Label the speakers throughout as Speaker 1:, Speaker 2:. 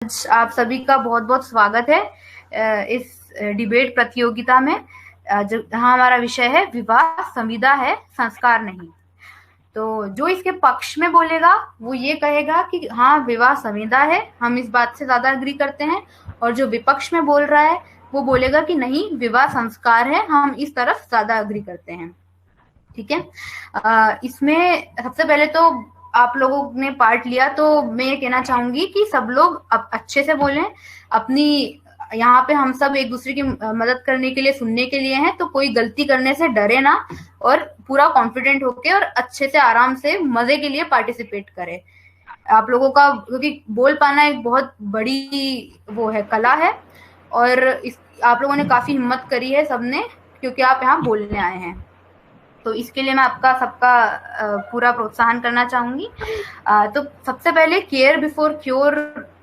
Speaker 1: आप सभी का बहुत बहुत स्वागत है इस डिबेट प्रतियोगिता में। जहाँ हमारा विषय है विवाह संविदा है, संस्कार नहीं। तो जो इसके पक्ष में बोलेगा वो ये कहेगा कि हाँ, विवाह संविदा है, हम इस बात से ज्यादा अग्री करते हैं। और जो विपक्ष में बोल रहा है वो बोलेगा कि नहीं, विवाह संस्कार है, हम इस तरफ ज्यादा अग्री करते हैं। ठीक है। इसमें सबसे पहले तो आप लोगों ने पार्ट लिया, तो मैं ये कहना चाहूंगी कि सब लोग अच्छे से बोलें। अपनी यहाँ पे हम सब एक दूसरे की मदद करने के लिए, सुनने के लिए हैं, तो कोई गलती करने से डरे ना और पूरा कॉन्फिडेंट होके और अच्छे से आराम से मजे के लिए पार्टिसिपेट करें। आप लोगों का, क्योंकि बोल पाना एक बहुत बड़ी वो है, कला है। और आप लोगों ने काफी हिम्मत करी है सबने, क्योंकि आप यहाँ बोलने आए हैं। तो इसके लिए मैं आपका सबका पूरा प्रोत्साहन करना चाहूंगी। तो सबसे पहले केयर बिफोर क्योर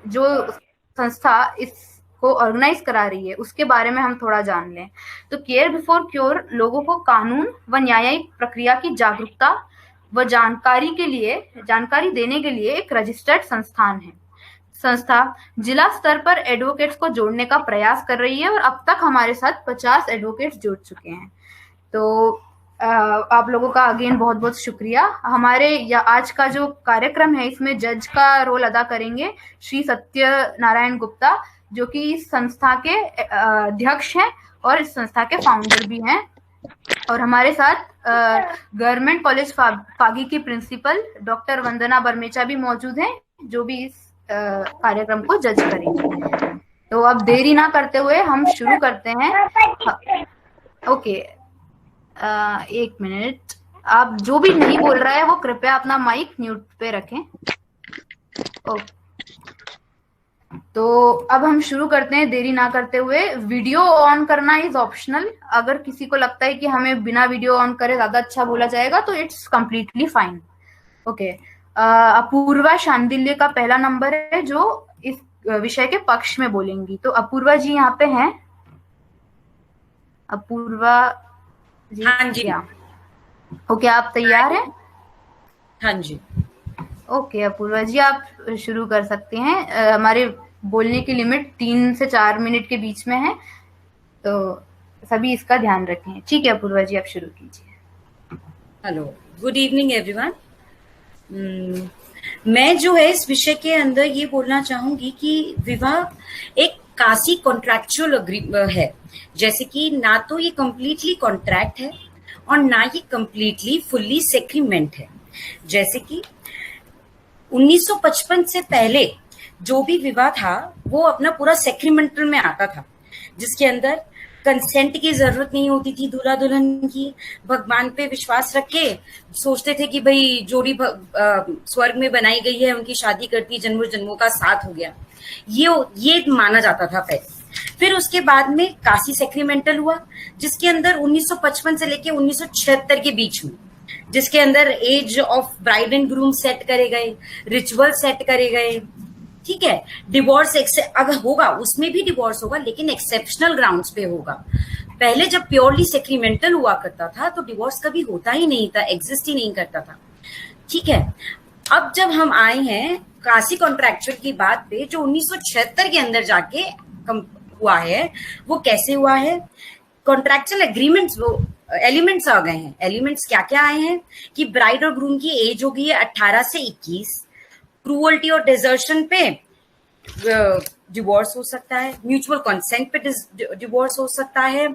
Speaker 1: जो संस्था इसको ऑर्गेनाइज करा रही है उसके बारे में हम थोड़ा जान लें। तो केयर बिफोर क्योर लोगों को कानून व न्यायिक प्रक्रिया की जागरूकता व जानकारी देने के लिए एक रजिस्टर्ड संस्थान है। संस्था जिला स्तर पर एडवोकेट्स को जोड़ने का प्रयास कर रही है और अब तक हमारे साथ 50 एडवोकेट्स जुड़ चुके हैं। तो आप लोगों का अगेन बहुत बहुत शुक्रिया। हमारे या आज का जो कार्यक्रम है इसमें जज का रोल अदा करेंगे श्री सत्य नारायण गुप्ता, जो कि इस संस्था के अध्यक्ष हैं और इस संस्था के फाउंडर भी हैं। और हमारे साथ गवर्नमेंट कॉलेज फागी की प्रिंसिपल डॉक्टर वंदना बरमेचा भी मौजूद हैं, जो भी इस कार्यक्रम को जज करेंगे। तो अब देरी ना करते हुए हम शुरू करते हैं। ओके, एक मिनट। आप जो भी नहीं बोल रहा है वो कृपया अपना माइक म्यूट पे रखें। ओके, तो अब हम शुरू करते हैं देरी ना करते हुए। वीडियो ऑन करना इज ऑप्शनल। अगर किसी को लगता है कि हमें बिना वीडियो ऑन करे ज्यादा अच्छा बोला जाएगा तो it's completely fine. Okay, Apoorva Shandilya का पहला नंबर है जो इस विषय के पक्ष में बोलेंगी। तो अपूर्वा जी यहाँ पे हैं? अपूर्वा जी?
Speaker 2: हाँ जी।
Speaker 1: ओके, आप तैयार हैं?
Speaker 2: हाँ जी।
Speaker 1: ओके अपूर्वा जी, आप शुरू कर सकते हैं। हमारे बोलने की लिमिट 3 से 4 मिनट के बीच में है, तो सभी इसका ध्यान रखें। ठीक है अपूर्वा जी, आप शुरू कीजिए।
Speaker 2: Hello, good evening everyone. मैं जो है इस विषय के अंदर ये बोलना चाहूंगी कि विवाह एक कासी कॉन्ट्रैक्चुअल है। जैसे कि ना तो ये कंप्लीटली कॉन्ट्रैक्ट है और ना ये कंप्लीटली फुल्ली सेक्रीमेंट है। जैसे कि 1955 से पहले जो भी विवाह था वो अपना पूरा सेक्रीमेंटल में आता था, जिसके अंदर कंसेंट की जरूरत नहीं होती थी दूल्हा दुल्हन की। भगवान पे विश्वास रख के सोचते थे कि भाई जोड़ी स्वर्ग में बनाई गई है, उनकी शादी करती, जन्मों जन्मों का साथ हो गया, ये माना जाता था पहले। फिर उसके बाद में काशी सेक्रीमेंटल हुआ, जिसके अंदर 1955 से लेके 1976 के बीच में, जिसके अंदर age of bride and groom set करे गए, रिचुअल सेट करे गए। ठीक है, डिवोर्स अगर होगा उसमें भी डिवोर्स होगा, लेकिन एक्सेप्शनल ग्राउंड्स पे होगा। पहले जब प्योरली सेक्रीमेंटल हुआ करता था तो डिवोर्स कभी होता ही नहीं था, एग्जिस्ट ही नहीं करता था। ठीक है, अब जब हम आए हैं काशी कॉन्ट्रैक्चुअल की बात पे, जो 1976 के अंदर जाके हुआ है, वो कैसे हुआ है? कॉन्ट्रैक्चुअल एग्रीमेंट्स, वो एलिमेंट्स आ गए हैं। एलिमेंट्स क्या क्या आए हैं कि ब्राइड और ग्रूम की एज हो गई है 18 से 21, क्रूअल्टी और डिजर्शन पे डिवोर्स हो सकता है, म्यूचुअल कंसेंट पे डिवोर्स हो सकता है,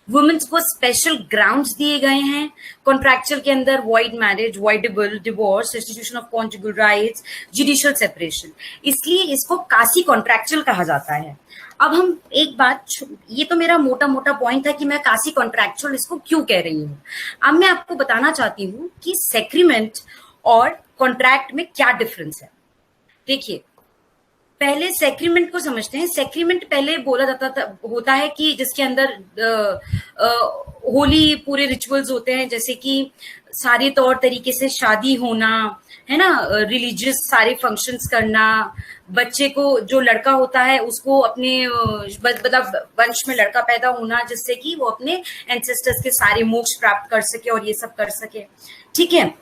Speaker 2: वुमेन्स को स्पेशल ग्राउंड्स दिए गए हैं कॉन्ट्रैक्चुअल के अंदर, void marriage, voidable divorce, restitution of conjugal rights, judicial separation. इसलिए इसको काशी कॉन्ट्रैक्चुअल कहा जाता है। अब हम एक बात, ये तो मेरा मोटा मोटा पॉइंट था कि मैं काशी कॉन्ट्रैक्चुअल इसको क्यों कह रही हूँ। अब मैं आपको बताना चाहती हूँ कि सेक्रीमेंट और कॉन्ट्रैक्ट में क्या डिफरेंस है। देखिए, पहले सेक्रीमेंट को समझते हैं। सेक्रीमेंट पहले बोला जाता था, होता है कि जिसके अंदर होली पूरे रिचुअल्स होते हैं, जैसे कि सारे तौर तरीके से शादी होना है ना, रिलीजियस सारे फंक्शंस करना, बच्चे को, जो लड़का होता है उसको अपने मतलब वंश में लड़का पैदा होना, जिससे कि वो अपने एंसेस्टर्स के सारे मोक्ष प्राप्त कर सके और ये सब कर सके। ठीक है,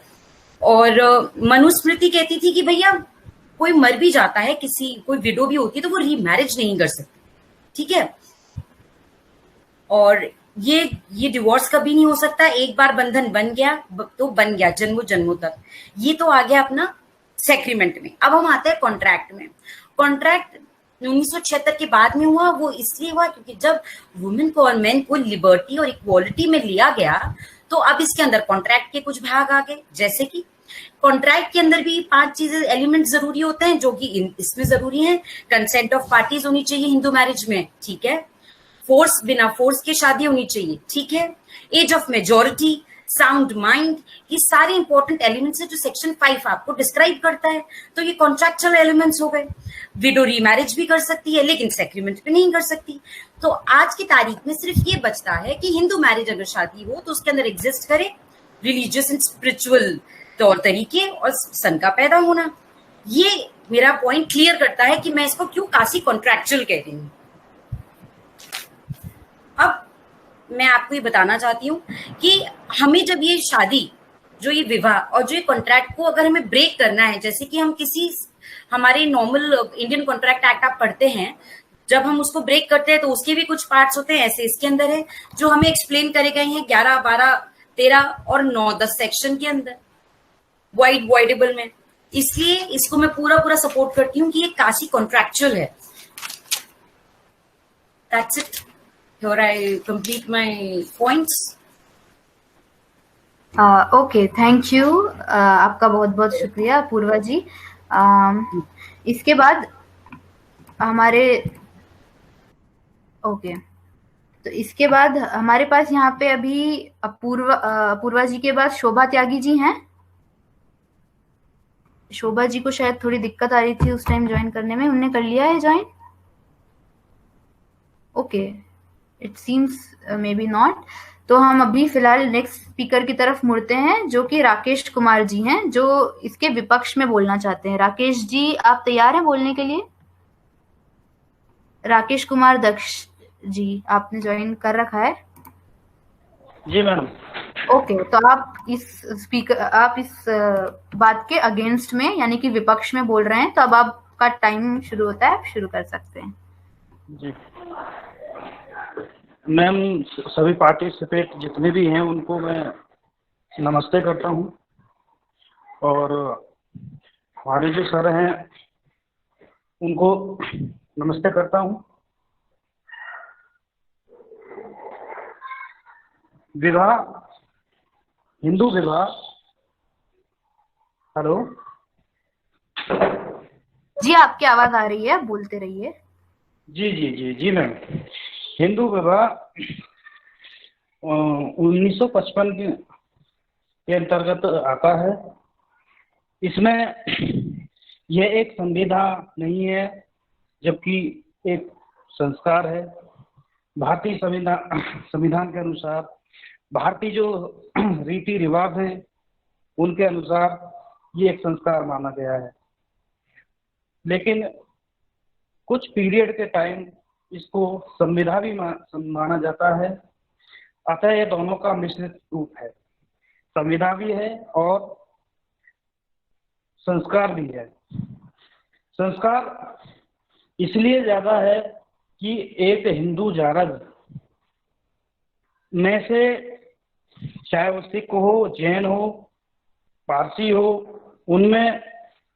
Speaker 2: और मनुस्मृति कहती थी कि भैया कोई मर भी जाता है, किसी कोई विडो भी होती है, तो वो रीमैरिज नहीं कर सकती, ठीक है। और ये डिवोर्स कभी नहीं हो सकता, एक बार बंधन बन गया तो बन गया जन्मों जन्मों तक। ये तो आ गया अपना सेक्रीमेंट में। अब हम आते हैं कॉन्ट्रैक्ट में। कॉन्ट्रैक्ट 1976 के बाद में हुआ, वो इसलिए हुआ क्योंकि जब वुमेन को और मेन को लिबर्टी और इक्वालिटी में लिया गया, तो अब इसके अंदर कॉन्ट्रैक्ट के कुछ भाग आ गए, जैसे कि कॉन्ट्रैक्ट के अंदर भी 5 चीजें एलिमेंट जरूरी होते हैं जो कि इसमें जरूरी है। कंसेंट ऑफ पार्टीज होनी चाहिए हिंदू मैरिज में, ठीक है। फोर्स, बिना फोर्स के शादी होनी चाहिए, ठीक है। Age of majority, sound mind, ये सारे इंपॉर्टेंट एलिमेंट्स है जो सेक्शन 5 आपको डिस्क्राइब करता है। तो ये कॉन्ट्रैक्चुअल एलिमेंट्स हो गए। विडो रीमैरिज भी कर सकती है लेकिन सेक्रीमेंट पे नहीं कर सकती। तो आज की तारीख में सिर्फ ये बचता है कि हिंदू मैरिज अगर शादी हो तो उसके अंदर एग्जिस्ट करे रिलीजियस एंड स्पिरिचुअल तौर तरीके और सन का पैदा होना। ये मेरा पॉइंट क्लियर करता है कि मैं इसको क्यों काशी कॉन्ट्रैक्चुअल कह रही हूँ। अब मैं आपको ये बताना चाहती हूँ कि हमें जब ये शादी, जो ये विवाह और जो ये कॉन्ट्रैक्ट को अगर हमें ब्रेक करना है, जैसे कि हम किसी हमारे नॉर्मल इंडियन कॉन्ट्रैक्ट एक्ट आप पढ़ते हैं, जब हम उसको ब्रेक करते हैं तो उसके भी कुछ पार्ट्स होते हैं, ऐसे इसके अंदर है जो हमें एक्सप्लेन करे गए हैं 11, 12, 13 और 9, 10 सेक्शन के अंदर वाइडेबल में। इसलिए इसको मैं पूरा सपोर्ट करती हूँ कि ये काशी कॉन्ट्रैक्चुअल है। That's it. Here I complete my points.
Speaker 1: Okay, thank you. आपका बहुत बहुत शुक्रिया पूर्वा जी। इसके बाद हमारे तो इसके बाद हमारे पास यहाँ पे अभी पूर्वा जी के बाद शोभा त्यागी जी हैं। शोभा जी को शायद थोड़ी दिक्कत आ रही थी उस टाइम ज्वाइन करने में, उन्होंने कर लिया है join? Okay, it seems may be not. तो हम अभी फिलहाल नेक्स्ट स्पीकर की तरफ मुड़ते हैं जो कि राकेश कुमार जी हैं, जो इसके विपक्ष में बोलना चाहते हैं। राकेश जी, आप तैयार हैं बोलने के लिए? राकेश कुमार दक्ष जी, आपने ज्वाइन कर रखा है?
Speaker 3: जी मैडम।
Speaker 1: ओके, तो आप इस बात के अगेंस्ट में यानी कि विपक्ष में बोल रहे हैं, तो अब आपका टाइम शुरू होता है, आप शुरू कर सकते हैं।
Speaker 3: जी मैम, सभी पार्टिसिपेट जितने भी हैं उनको मैं नमस्ते करता हूं, और हमारे जो सर हैं उनको नमस्ते करता हूं। विवाह, हिंदू विवाह, हेलो
Speaker 1: जी, आपकी आवाज आ रही है, बोलते रहिए।
Speaker 3: जी जी जी जी मैम, हिंदू विवाह 1955 के अंतर्गत आता है। इसमें यह एक संविधान नहीं है जबकि एक संस्कार है। भारतीय संविधान के अनुसार, भारतीय जो रीति रिवाज हैं उनके अनुसार ये एक संस्कार माना गया है। लेकिन कुछ पीरियड के टाइम इसको संविधा भी माना जाता है। अतः ये दोनों का मिश्रित रूप है, संविधा भी है और संस्कार भी है। संस्कार इसलिए ज्यादा है कि एक हिंदू जारज में से, चाहे वो सिख हो, जैन हो, पारसी हो, उनमें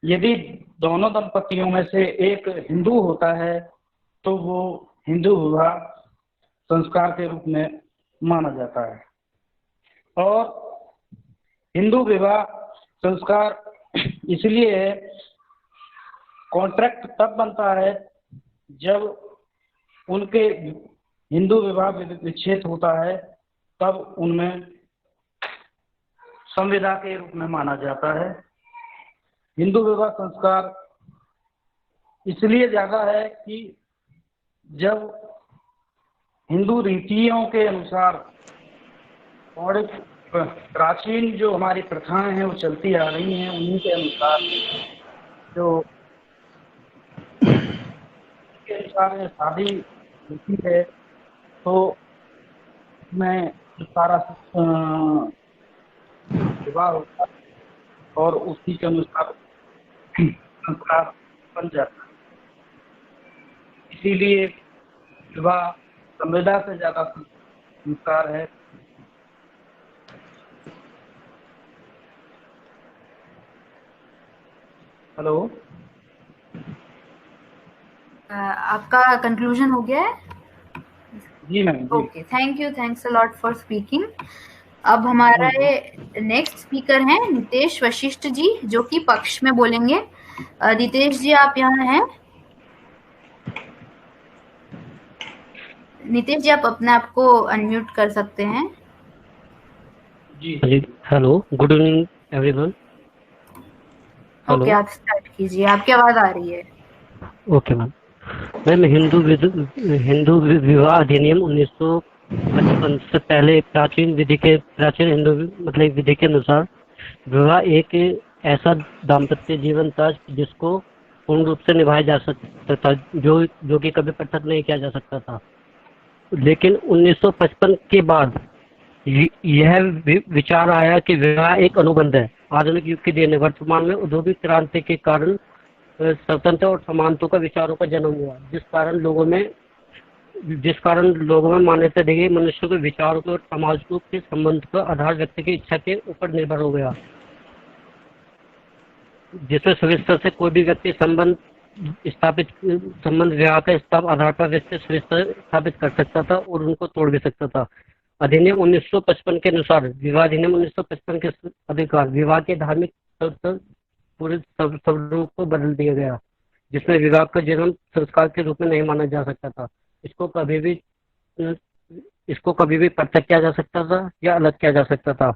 Speaker 3: यदि दोनों दंपतियों में से एक हिंदू होता है तो वो हिंदू विवाह संस्कार के रूप में माना जाता है। और हिंदू विवाह संस्कार इसलिए है, कॉन्ट्रैक्ट तब बनता है जब उनके हिंदू विवाह विच्छेद होता है, तब उनमें संविदा के रूप में माना जाता है। हिंदू विवाह संस्कार इसलिए ज्यादा है कि जब हिंदू रीतियों के अनुसार और प्राचीन जो हमारी प्रथाएं हैं वो चलती आ रही हैं, उन्हीं के अनुसार जो के अनुसार शादी होती है, तो मैं सारा विवाह होता है और उसी के अनुसार संस्कार बन जाता है। इसीलिए विवाह संविदा से ज्यादा संस्कार है। हेलो,
Speaker 1: आपका कंक्लूजन हो गया है?
Speaker 3: जी मैम, जी।
Speaker 1: Okay, thank you, thanks a lot for speaking. अब हमारा ये नेक्स्ट स्पीकर हैं नितेश वशिष्ठ जी, जो कि पक्ष में बोलेंगे। नितेश जी, आप यहाँ हैं? नितेश जी, आप अपने आप को अनम्यूट कर सकते हैं।
Speaker 3: जी।
Speaker 4: Hello, good evening everyone.
Speaker 1: Okay, आप स्टार्ट कीजिए, आपकी आवाज आ रही है।
Speaker 4: Okay ma'am. मैम, हिंदू विवाह अधिनियम 1955 से पहले प्राचीन हिंदू मतलब विधि के अनुसार विवाह एक ऐसा दाम्पत्य जीवन था जिसको पूर्ण रूप से निभाया जा सकता था, जो कि कभी पृथक नहीं किया जा सकता था। लेकिन 1955 के बाद यह विचार आया कि विवाह एक अनुबंध है। आधुनिक युग की देन है। वर्तमान में औद्योगिक क्रांति के कारण स्वतंत्र और समानता का विचारों का जन्म हुआ, जिस कारण लोगों में मान्यता दी गई मनुष्य के विचारों के और समाज के संबंध का आधार व्यक्ति की इच्छा के ऊपर निर्भर हो गया, जिसमें सविस्तर से कोई भी व्यक्ति संबंध विवाह का आधार पर व्यक्ति सविस्तर स्थापित कर सकता था और उनको तोड़ भी सकता था। अधिनियम 1955 के अनुसार विवाह अधिनियम 1955 के अधिकार विवाह के धार्मिक पूरे स्वरूप को बदल दिया गया, जिसमें विवाह का जन्म संस्कार के रूप में नहीं माना जा सकता था। इसको कभी भी पृथक किया जा सकता था या अलग किया जा सकता था,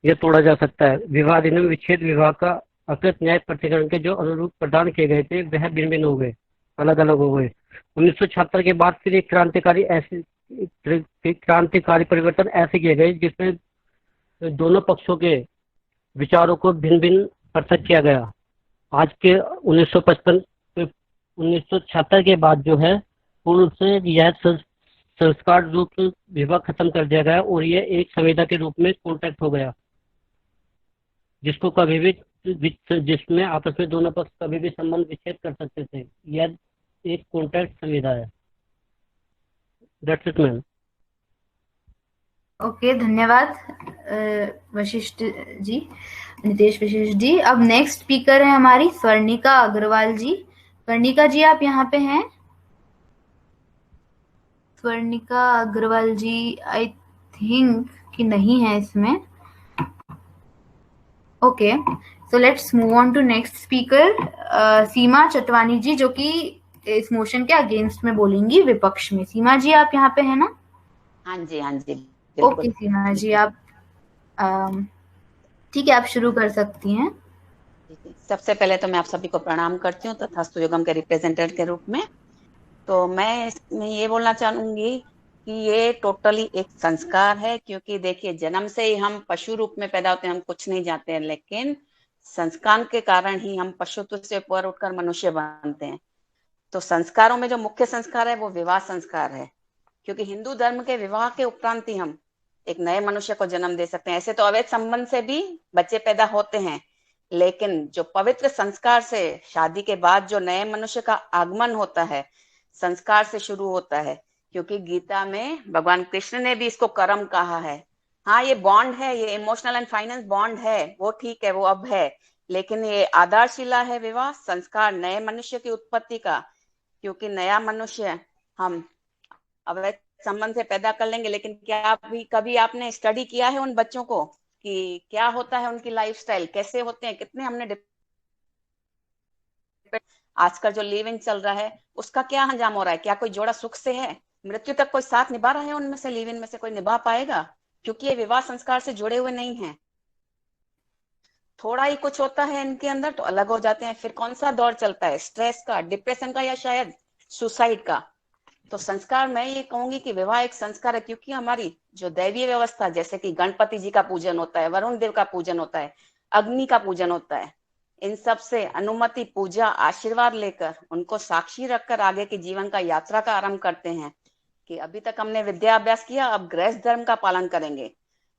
Speaker 4: यह तोड़ा जा सकता है। विवाह अधिनियम विच्छेद विवाह का अकृत न्याय प्रतिकरण के जो अनुरूप प्रदान किए गए थे वह भिन्न भिन्न हो गए, अलग अलग हो गए। 1976 के बाद फिर एक क्रांतिकारी परिवर्तन ऐसे किए गए जिसमें दोनों पक्षों के विचारों को भिन्न भिन्न पृथक किया गया। आज के 1976 के बाद जो है पूर्ण रूप से यह संस्कार रूप विवाह खत्म कर दिया गया और यह एक संविदा के रूप में कॉन्ट्रैक्ट हो गया, जिसमें आपस में दोनों पक्ष कभी भी संबंध विच्छेद कर सकते थे। यह एक कॉन्ट्रैक्ट संविदा है। That's it ma'am.
Speaker 1: ओके, धन्यवाद वशिष्ठ जी, नितेश वशिष्ठ जी। अब नेक्स्ट स्पीकर है हमारी स्वर्णिका अग्रवाल जी। स्वर्णिका जी, आप यहाँ पे हैं? स्वर्णिका अग्रवाल जी आई थिंक कि नहीं है इसमें। Okay, so let's move on to next speaker Seema Chatwani ji, जो कि इस मोशन के अगेंस्ट में बोलेंगी, विपक्ष में। सीमा जी, आप यहाँ पे है ना?
Speaker 5: हाँ जी, हाँ जी।
Speaker 1: ओके सीमा जी, आप ठीक है, आप शुरू कर सकती हैं।
Speaker 5: सबसे पहले तो मैं आप सभी को प्रणाम करती हूँ तथास्तु युगम के रिप्रेजेंटेटिव के रूप में। तो मैं इसमें ये बोलना चाहूंगी कि ये टोटली एक संस्कार है, क्योंकि देखिए जन्म से ही हम पशु रूप में पैदा होते हैं, हम कुछ नहीं जानते हैं, लेकिन संस्कार के कारण ही हम पशुत्व से ऊपर उठकर मनुष्य बनते हैं। तो संस्कारों में जो मुख्य संस्कार है वो विवाह संस्कार है, क्योंकि हिंदू धर्म के विवाह के उपरांत ही हम एक नए मनुष्य को जन्म दे सकते हैं। ऐसे तो अवैध संबंध से भी बच्चे पैदा होते हैं, लेकिन जो पवित्र संस्कार से शादी के बाद जो नए मनुष्य का आगमन होता है, संस्कार से शुरू होता है। क्योंकि गीता में भगवान कृष्ण ने भी इसको कर्म कहा है। हाँ, ये बॉन्ड है, ये इमोशनल एंड फाइनेंस बॉन्ड है, वो ठीक है, वो अब है, लेकिन ये आधारशिला है विवाह संस्कार नए मनुष्य की उत्पत्ति का। क्योंकि नया मनुष्य हम अवैध संबंध से पैदा कर लेंगे, लेकिन क्या कभी आपने स्टडी किया है उन बच्चों को कि क्या होता है, उनकी लाइफस्टाइल कैसे होते हैं, कितने हमने आजकल जो लिव इन चल रहा है उसका क्या अंजाम हो रहा है? क्या कोई जोड़ा सुख से है? मृत्यु तक कोई साथ निभा रहा है उनमें से? लिव इन में से कोई निभा पाएगा? क्योंकि ये विवाह संस्कार से जुड़े हुए नहीं है। थोड़ा ही कुछ होता है इनके अंदर तो अलग हो जाते हैं। फिर कौन सा दौर चलता है, स्ट्रेस का, डिप्रेशन का, या शायद सुसाइड का? तो संस्कार, मैं ये कहूंगी कि विवाह एक संस्कार है, क्योंकि हमारी जो दैवीय व्यवस्था, जैसे कि गणपति जी का पूजन होता है, वरुण देव का पूजन होता है, अग्नि का पूजन होता है, इन सब से अनुमति, पूजा, आशीर्वाद लेकर उनको साक्षी रखकर आगे के जीवन का यात्रा का आरंभ करते हैं कि अभी तक हमने विद्या अभ्यास किया, अब गृहस्थ धर्म का पालन करेंगे।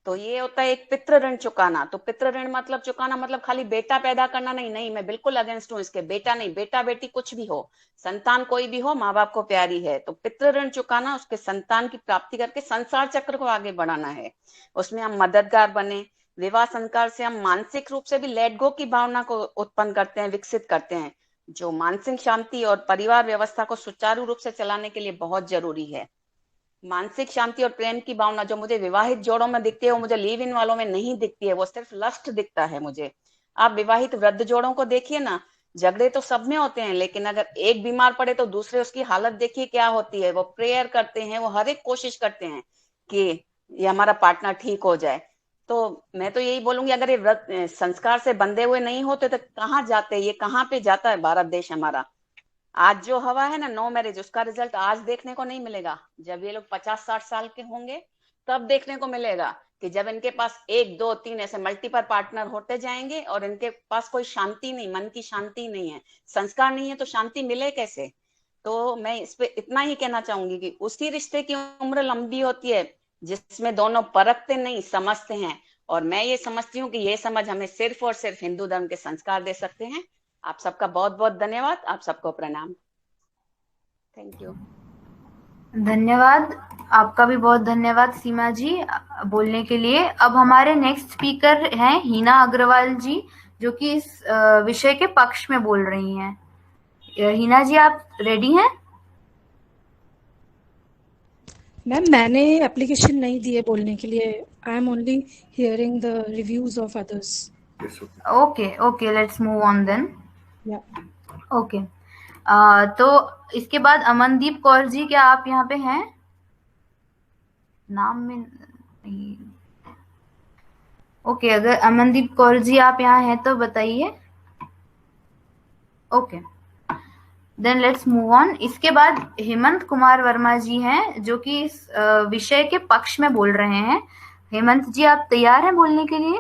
Speaker 5: तो ये होता है एक पितृ ऋण चुकाना। तो पितृ ऋण मतलब चुकाना मतलब खाली बेटा पैदा करना नहीं, नहीं मैं बिल्कुल अगेंस्ट हूँ इसके। बेटा नहीं, बेटा बेटी कुछ भी हो, संतान कोई भी हो, माँ बाप को प्यारी है। तो पितृ ऋण चुकाना, उसके संतान की प्राप्ति करके संसार चक्र को आगे बढ़ाना है, उसमें हम मददगार बने। विवाह संस्कार से हम मानसिक रूप से भी लेट गो की भावना को उत्पन्न करते हैं, विकसित करते हैं, जो मानसिक शांति और परिवार व्यवस्था को सुचारू रूप से चलाने के लिए बहुत जरूरी है। मानसिक शांति और प्रेम की भावना जो मुझे विवाहित जोड़ों में दिखती है, वो मुझे लिव इन वालों में नहीं दिखती है, वो सिर्फ लस्ट दिखता है मुझे। आप विवाहित वृद्ध जोड़ों को देखिए ना, झगड़े तो सब में होते हैं, लेकिन अगर एक बीमार पड़े तो दूसरे उसकी हालत देखिए क्या होती है। वो प्रेयर करते हैं, वो हर एक कोशिश करते हैं कि ये हमारा पार्टनर ठीक हो जाए। तो मैं तो यही बोलूंगी, अगर ये संस्कार से बंधे हुए नहीं होते तो कहाँ जाते, ये कहाँ पे जाता है भारत देश हमारा। आज जो हवा है ना नो मैरिज, उसका रिजल्ट आज देखने को नहीं मिलेगा। जब ये लोग 50-60 साल के होंगे तब देखने को मिलेगा कि जब इनके पास 1 2 3 ऐसे मल्टीपल पार्टनर होते जाएंगे और इनके पास कोई शांति नहीं, मन की शांति नहीं है, संस्कार नहीं है, तो शांति मिले कैसे। तो मैं इस पे इतना ही कहना चाहूंगी कि उसी रिश्ते की उम्र लंबी होती है जिसमें दोनों परखते नहीं, समझते हैं। और मैं ये समझती हूँ कि ये समझ हमें सिर्फ और सिर्फ हिंदू धर्म के संस्कार दे सकते हैं। आप सबका बहुत बहुत धन्यवाद, आप सबको प्रणाम। Thank you.
Speaker 1: धन्यवाद, आपका भी बहुत धन्यवाद सीमा जी बोलने के लिए। अब हमारे नेक्स्ट स्पीकर हैं हीना अग्रवाल जी, जो कि इस विषय के पक्ष में बोल रही हैं। हीना जी, आप रेडी हैं?
Speaker 6: मैम, मैंने एप्लीकेशन नहीं दी है बोलने के लिए। I am only hearing the reviews of others.
Speaker 1: Okay, let's move on then.
Speaker 6: या
Speaker 1: ओके, तो इसके बाद अमनदीप कौर जी, क्या आप यहाँ पे हैं? नाम में नहीं। ओके, अगर अमनदीप कौर जी आप यहाँ हैं तो बताइए। Okay, then let's move on. इसके बाद हेमंत कुमार वर्मा जी हैं, जो कि इस विषय के पक्ष में बोल रहे हैं। हेमंत जी, आप तैयार हैं बोलने के लिए?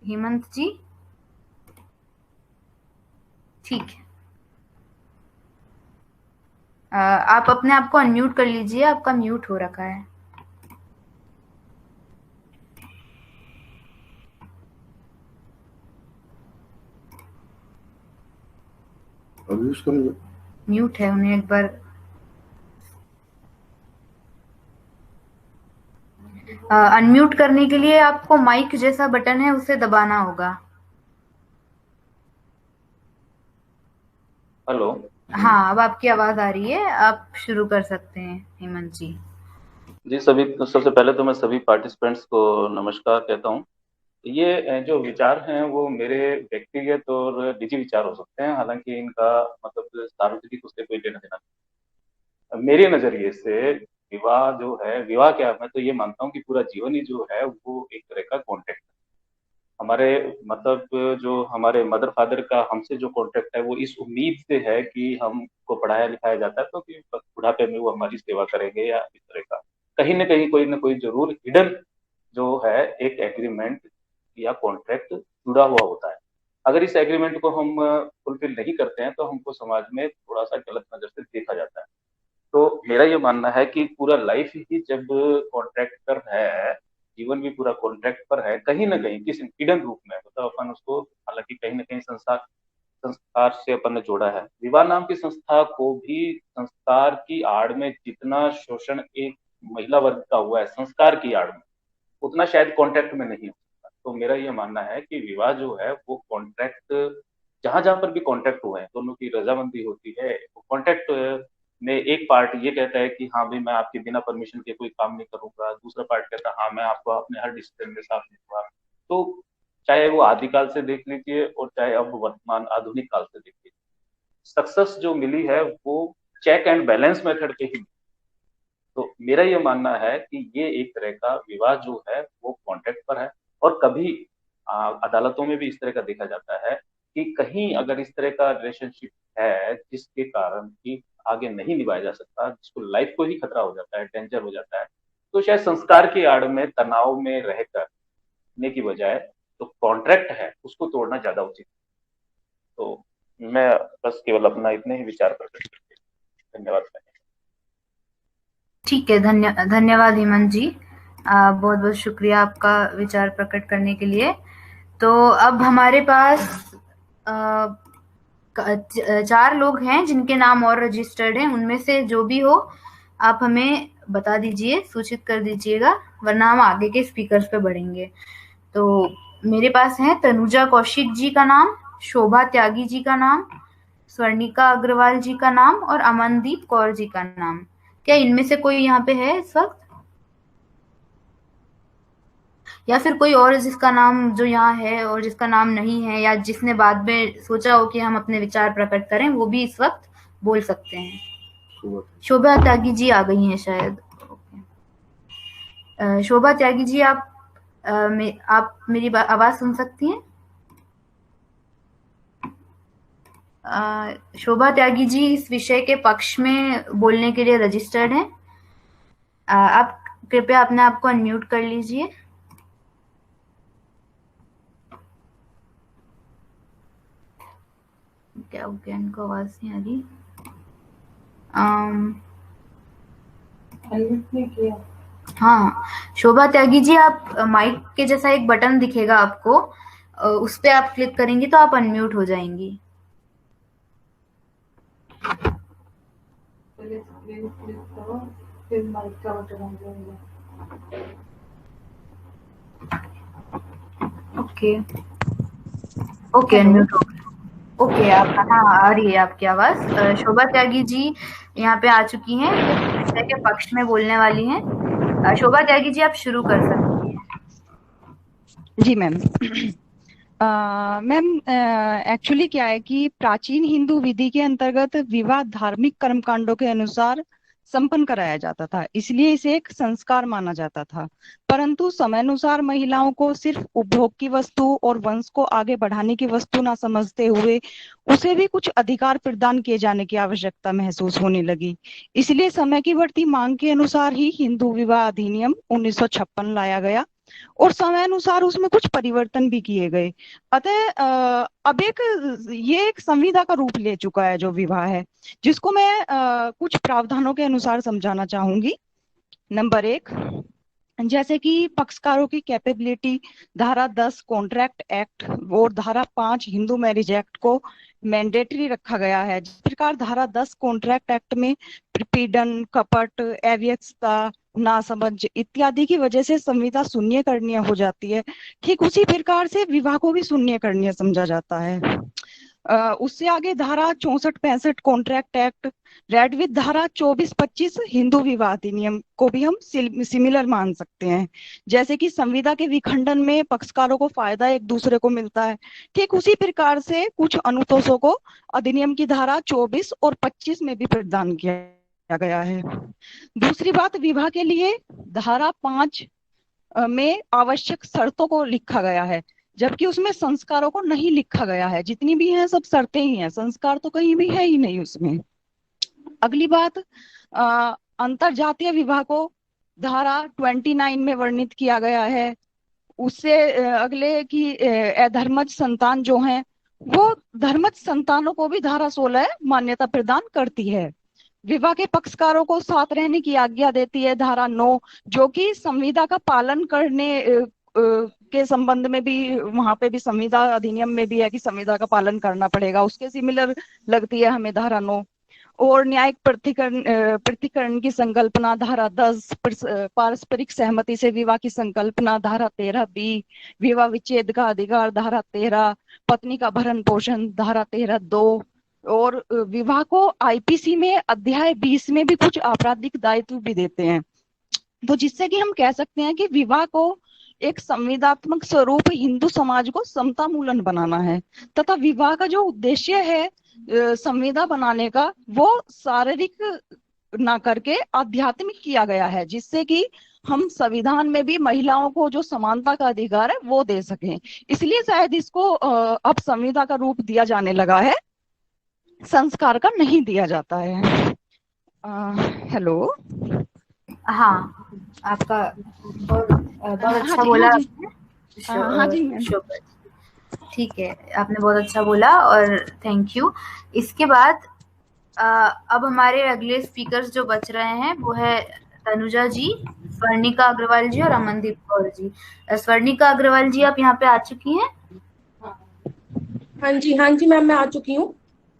Speaker 1: हेमंत जी, ठीक है। आप अपने आप को अनम्यूट कर लीजिए, आपका म्यूट हो रखा है।
Speaker 7: अभी उसको
Speaker 1: म्यूट है, उन्हें एक बार अनम्यूट करने के लिए आपको माइक जैसा बटन है, उसे दबाना होगा।
Speaker 8: हेलो।
Speaker 1: हाँ, अब आपकी आवाज आ रही है, आप शुरू कर सकते हैं हेमंत जी।
Speaker 8: जी, सबसे पहले तो मैं सभी पार्टिसिपेंट्स को नमस्कार कहता हूँ। ये जो विचार हैं वो मेरे व्यक्तिगत और निजी विचार हो सकते हैं, हालांकि इनका मतलब सार्वजनिक उससे कोई लेना देना नहीं। मेरे नजरिए से विवाह जो है, विवाह क्या, मैं तो ये मानता हूँ कि पूरा जीवन ही जो है वो एक तरह का कॉन्ट्रैक्ट है। हमारे मतलब जो हमारे मदर फादर का हमसे जो कॉन्ट्रैक्ट है वो इस उम्मीद से है कि हमको पढ़ाया लिखाया जाता है तो कि बुढ़ापे में वो हमारी सेवा करेंगे, या इस तरह का कहीं ना कोई जरूर हिडन जो है एक एग्रीमेंट या कॉन्ट्रैक्ट जुड़ा हुआ होता है। अगर इस एग्रीमेंट को हम फुलफिल नहीं करते हैं तो हमको समाज में थोड़ा सा गलत नजर से देखा जाता है। तो मेरा ये मानना है कि पूरा लाइफ ही जब कॉन्ट्रैक्ट पर है, जीवन भी पूरा कॉन्ट्रैक्ट पर है, कहीं ना कहीं किसी हिडन रूप में, मतलब अपन उसको हालांकि कहीं ना कहीं संस्कार से अपन ने जोड़ा है। विवाह नाम की संस्था को भी संस्कार की आड़ में जितना शोषण एक महिला वर्ग का हुआ है संस्कार की आड़ में, उतना शायद कॉन्ट्रैक्ट में नहीं हो सकता। तो मेरा ये मानना है कि विवाह जो है वो कॉन्ट्रैक्ट, जहां जहां पर भी कॉन्ट्रैक्ट हुए हैं दोनों की रजामंदी होती है। कॉन्ट्रैक्ट में एक पार्ट ये कहता है कि हाँ भाई मैं आपके बिना परमिशन के कोई काम नहीं करूंगा, दूसरा पार्ट कहता है हाँ मैं आपको अपने हर डिसीजन में साथ दूंगा। तो चाहे वो आदिकाल से देख लीजिए और चाहे अब वर्तमान आधुनिक काल से देख लीजिए, सक्सेस जो मिली है वो चेक एंड बैलेंस मेथड के ही। तो मेरा ये मानना है कि ये एक तरह का विवाह जो है वो कॉन्ट्रैक्ट पर है। और कभी अदालतों में भी इस तरह का देखा जाता है कि कहीं अगर इस तरह का रिलेशनशिप है जिसके कारण कि आगे नहीं निभाया जा सकता, जिसको लाइफ को ही खतरा हो जाता है, डेंजर हो जाता है, तो शायद संस्कार की आड़ में तनाव में रहकर ने की बजाय तो कॉन्ट्रैक्ट है उसको तोड़ना ज्यादा उचित। तो मैं बस केवल अपना इतने ही विचार कर सकते। धन्यवाद।
Speaker 1: ठीक है, धन्यवाद हेमंत जी। बहुत बहुत शुक्रिया आपका विचार प्रकट करने के लिए। तो अब हमारे पास 4 लोग हैं जिनके नाम और रजिस्टर्ड हैं। उनमें से जो भी हो आप हमें बता दीजिए, सूचित कर दीजिएगा, वरना हम आगे के स्पीकर्स पे बढ़ेंगे। तो मेरे पास है तनुजा कौशिक जी का नाम, शोभा त्यागी जी का नाम, स्वर्णिका अग्रवाल जी का नाम और अमनदीप कौर जी का नाम। क्या इनमें से कोई यहाँ पे है इस वक्त, या फिर कोई और जिसका नाम जो यहाँ है और जिसका नाम नहीं है, या जिसने बाद में सोचा हो कि हम अपने विचार प्रकट करें, वो भी इस वक्त बोल सकते हैं। शोभा त्यागी जी आ गई हैं शायद। शोभा त्यागी जी, आप मेरी आवाज सुन सकती हैं? शोभा त्यागी जी इस विषय के पक्ष में बोलने के लिए रजिस्टर्ड हैं। आप कृपया अपने आप को अनम्यूट कर लीजिए। क्या हो गया, इनको आवाज नहीं आ रही? हाँ, शोभा त्यागी जी, आप माइक के जैसा एक बटन दिखेगा आपको, उस पे आप क्लिक करेंगी तो आप अनम्यूट हो जाएंगी। ओके ओके, अनम्यूट हो गया। ओके, आप, हाँ, आ रही है आपकी आवाज। शोभा त्यागी जी यहाँ पे आ चुकी हैं, विषय के पक्ष में बोलने वाली हैं। शोभा त्यागी जी, आप शुरू कर सकती हैं।
Speaker 9: जी मैम। मैम, एक्चुअली क्या है कि प्राचीन हिंदू विधि के अंतर्गत विवाह धार्मिक कर्मकांडों के अनुसार संपन्न कराया जाता था, इसलिए इसे एक संस्कार माना जाता था। परंतु समयानुसार महिलाओं को सिर्फ उपभोग की वस्तु और वंश को आगे बढ़ाने की वस्तु ना समझते हुए उसे भी कुछ अधिकार प्रदान किए जाने की आवश्यकता महसूस होने लगी। इसलिए समय की बढ़ती मांग के अनुसार ही हिंदू विवाह अधिनियम 1956 लाया गया और समय अनुसार उसमें कुछ परिवर्तन भी किए गए। अतः अब ये एक संविदा का रूप ले चुका है जो विवाह है, जिसको मैं कुछ प्रावधानों के अनुसार समझाना चाहूंगी। नंबर 1, जैसे कि पक्षकारों की कैपेबिलिटी, धारा 10 कॉन्ट्रैक्ट एक्ट और धारा 5 हिंदू मैरिज एक्ट को मैंडेटरी रखा गया है। जिस प्रकार धारा 10 कॉन्ट्रैक्ट एक्ट में प्रपीड़न, कपट, अव्यवस्था, नासमझ इत्यादि की वजह से संविदा शून्य करणीय हो जाती है, ठीक उसी प्रकार से विवाह को भी शून्य करणीय समझा जाता है। उससे आगे धारा 64-65 कॉन्ट्रैक्ट एक्ट रेड विद धारा 24-25 हिंदू विवाह अधिनियम को भी हम सिमिलर मान सकते हैं। जैसे कि संविदा के विखंडन में पक्षकारों को फायदा एक दूसरे को मिलता है, ठीक उसी प्रकार से कुछ अनुतोषों को अधिनियम की धारा 24 और 25 में भी प्रदान किया गया है। दूसरी बात, विवाह के लिए धारा 5 में आवश्यक शर्तों को लिखा गया है, जबकि उसमें संस्कारों को नहीं लिखा गया है। जितनी भी हैं सब शर्तें ही हैं, संस्कार तो कहीं भी है ही नहीं उसमें। अगली बात, अंतरजातीय विवाह को धारा 29 में वर्णित किया गया है। उससे अगले की अधर्मज संतान जो हैं वो धर्मज संतानों को भी धारा 16 मान्यता प्रदान करती है। विवाह के पक्षकारों को साथ रहने की आज्ञा देती है धारा 9, जो कि संविदा का पालन करने के संबंध में भी वहां पे भी संविदा अधिनियम में भी है कि संविदा का पालन करना पड़ेगा, उसके सिमिलर लगती है हमें धारा 9। और न्यायिक प्रतिकरण की संकल्पना धारा 10, पारस्परिक सहमति से विवाह की संकल्पना धारा 13B, विवाह विच्छेद का अधिकार धारा 13, पत्नी का भरण पोषण धारा 13(2), और विवाह को आईपीसी में अध्याय 20 में भी कुछ आपराधिक दायित्व भी देते हैं। तो जिससे कि हम कह सकते हैं कि विवाह को एक संविदात्मक स्वरूप हिंदू समाज को समतामूलन बनाना है, तथा विवाह का जो उद्देश्य है संविदा बनाने का वो शारीरिक ना करके आध्यात्मिक किया गया है, जिससे कि हम संविधान में भी महिलाओं को जो समानता का अधिकार है वो दे सकें। इसलिए शायद इसको अब संविदा का रूप दिया जाने लगा है, संस्कार का नहीं दिया जाता है। हेलो,
Speaker 1: हाँ, आपका बहुत अच्छा बोला आपने।
Speaker 9: हाँ जी,
Speaker 1: ठीक है, आपने बहुत अच्छा बोला और थैंक यू। इसके बाद अब हमारे अगले स्पीकर्स जो बच रहे हैं वो है तनुजा जी, स्वर्णिका अग्रवाल जी और अमनदीप कौर जी। स्वर्णिका अग्रवाल जी, आप यहाँ पे आ चुकी हैं?
Speaker 10: हाँ जी मैम, मैं आ चुकी हूँ।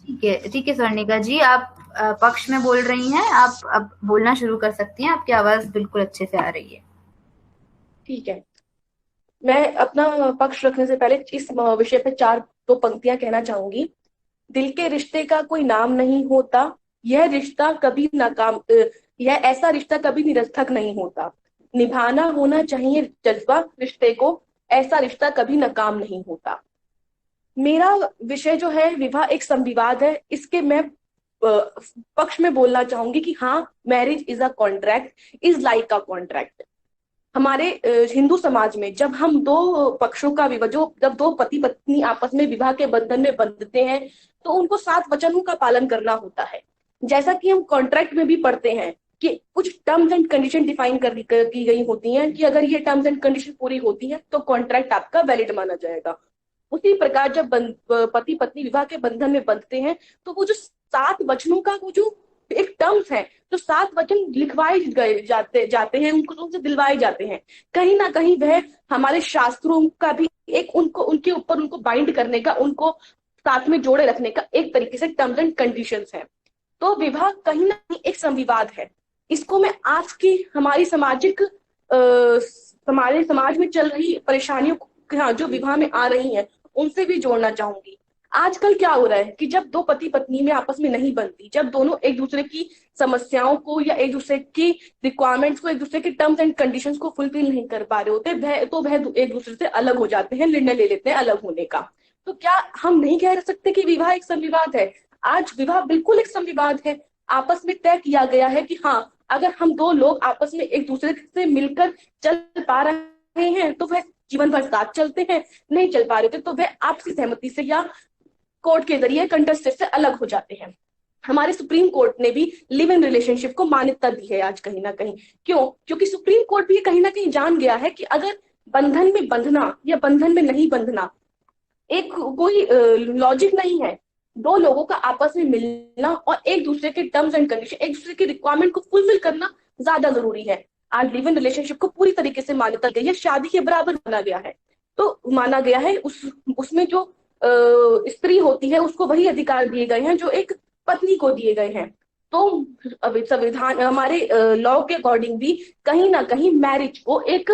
Speaker 1: ठीक है स्वर्णिका जी, आप पक्ष में बोल रही हैं, आप अब बोलना शुरू कर सकती हैं, आपकी आवाज बिल्कुल अच्छे से आ रही है।
Speaker 10: ठीक है, मैं अपना पक्ष रखने से पहले इस विषय पे दो पंक्तियां कहना चाहूंगी। दिल के रिश्ते का कोई नाम नहीं होता, यह रिश्ता कभी नाकाम यह ऐसा रिश्ता कभी निरर्थक नहीं होता। निभाना होना चाहिए जज्बा रिश्ते को, ऐसा रिश्ता कभी नाकाम नहीं होता। मेरा विषय जो है विवाह एक संविवाद है, इसके मैं पक्ष में बोलना चाहूंगी कि हाँ, marriage is a contract, is like a contract. हमारे हिंदू समाज में जब हम दो पक्षों का विवाह, जब दो पति पत्नी आपस में विवाह के बंधन में बंधते हैं, तो उनको 7 वचनों का पालन करना होता है। जैसा कि हम कॉन्ट्रैक्ट में भी पढ़ते हैं कि कुछ टर्म्स एंड कंडीशन डिफाइन की गई होती हैं कि अगर ये टर्म्स एंड कंडीशन पूरी होती है तो कॉन्ट्रैक्ट आपका वैलिड माना जाएगा। उसी प्रकार जब पति पत्नी विवाह के बंधन में बंधते हैं, तो वो जो 7 वचनों का वो जो एक टर्म्स है, जो 7 वचन लिखवाए जाते हैं, उनसे दिलवाए जाते हैं, कहीं ना कहीं वह हमारे शास्त्रों का भी एक उनके ऊपर उनको बाइंड करने का, उनको साथ में जोड़े रखने का एक तरीके से टर्म्स एंड कंडीशंस है। तो विवाह कहीं ना कहीं एक संविवाद है। इसको मैं आज की हमारी हमारे समाज में चल रही परेशानियों जो विवाह में आ रही हैं, उनसे भी जोड़ना चाहूंगी। आजकल क्या हो रहा है कि जब दो पति पत्नी में आपस में नहीं बनती, जब दोनों एक दूसरे की समस्याओं को या एक दूसरे की रिक्वायरमेंट्स को, एक दूसरे के टर्म्स एंड कंडीशंस को फुलफिल नहीं कर पा रहे होते, वह एक दूसरे से अलग हो जाते हैं, निर्णय ले लेते हैं अलग होने का। तो क्या हम नहीं कह सकते कि विवाह एक संविवाद है? आज विवाह बिल्कुल एक संविवाद है। आपस में तय किया गया है कि हाँ, अगर हम दो लोग आपस में एक दूसरे से मिलकर चल पा रहे हैं तो वह जीवन भर साथ चलते हैं, नहीं चल पा रहे थे तो वह आपसी सहमति से या कोर्ट के जरिए कंटेस्ट से अलग हो जाते हैं। हमारे सुप्रीम कोर्ट ने भी लिव इन रिलेशनशिप को मान्यता दी है आज कहीं ना कहीं। क्यों? क्योंकि सुप्रीम कोर्ट भी कहीं ना कहीं जान गया है कि अगर बंधन में बंधना या बंधन में नहीं बंधना एक कोई लॉजिक नहीं है। दो लोगों का आपस में मिलना और एक दूसरे के टर्म्स एंड कंडीशन, एक दूसरे के रिक्वायरमेंट को फुलफिल करना ज्यादा जरूरी है। आज लिव इन रिलेशनशिप को पूरी तरीके से मान्यता दी है, शादी के बराबर माना गया है। तो माना गया है उसमें जो स्त्री होती है उसको वही अधिकार दिए गए हैं जो एक पत्नी को दिए गए हैं। तो संविधान हमारे लॉ के अकॉर्डिंग भी कहीं ना कहीं मैरिज को एक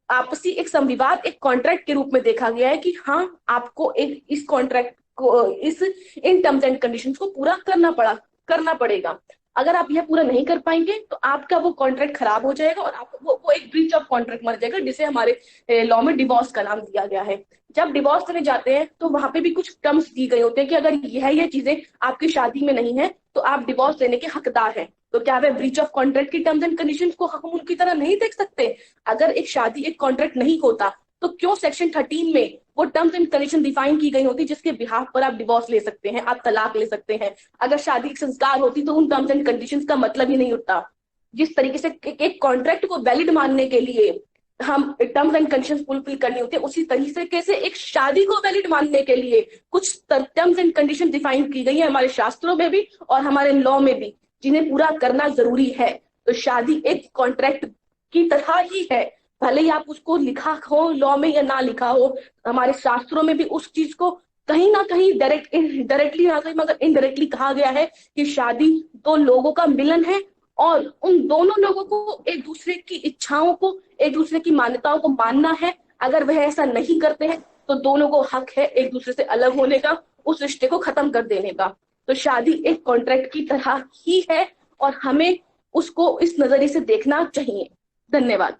Speaker 10: आपसी एक संविवाद, एक कॉन्ट्रैक्ट के रूप में देखा गया है कि हाँ, आपको इस कॉन्ट्रैक्ट को इन टर्म्स एंड कंडीशंस को पूरा करना पड़ेगा। अगर आप यह पूरा नहीं कर पाएंगे तो आपका वो कॉन्ट्रैक्ट खराब हो जाएगा और आपको वो एक ब्रीच ऑफ कॉन्ट्रैक्ट माना जाएगा, जिसे हमारे लॉ में डिवोर्स का नाम दिया गया है। जब डिवोर्स देने जाते हैं तो वहां पे भी कुछ टर्म्स दी गए होते हैं कि अगर ये चीजें आपकी शादी में नहीं है तो आप डिवोर्स देने के हकदार हैं। तो क्या वह ब्रीच ऑफ कॉन्ट्रैक्ट की टर्म्स एंड कंडीशंस को हम उनकी तरह नहीं देख सकते? अगर एक शादी एक कॉन्ट्रैक्ट नहीं होता तो क्यों सेक्शन 13 में वो टर्म्स एंड कंडीशन डिफाइन की गई होती जिसके बिहाफ पर आप डिवोर्स ले सकते हैं, आप तलाक ले सकते हैं? अगर शादी एक संस्कार होती तो उन टर्म्स एंड कंडीशंस का मतलब ही नहीं होता। जिस तरीके से एक कॉन्ट्रैक्ट को वैलिड मानने के लिए हम टर्म्स एंड कंडीशंस फुलफिल करनी होती है, उसी तरीके से एक शादी को वैलिड मानने के लिए कुछ टर्म्स एंड कंडीशन डिफाइन की गई है हमारे शास्त्रों में भी और हमारे लॉ में भी, जिन्हें पूरा करना जरूरी है। तो शादी एक कॉन्ट्रैक्ट की तरह ही है, भले ही आप उसको लिखा हो लॉ में या ना लिखा हो। हमारे शास्त्रों में भी उस चीज को कहीं ना कहीं डायरेक्टली ना सही मगर इनडायरेक्टली कहा गया है कि शादी दो लोगों का मिलन है और उन दोनों लोगों को एक दूसरे की इच्छाओं को, एक दूसरे की मान्यताओं को मानना है। अगर वह ऐसा नहीं करते हैं तो दोनों को हक है एक दूसरे से अलग होने का, उस रिश्ते को खत्म कर देने का। तो शादी एक कॉन्ट्रैक्ट की तरह ही है और हमें उसको इस नजरिए से देखना चाहिए। धन्यवाद।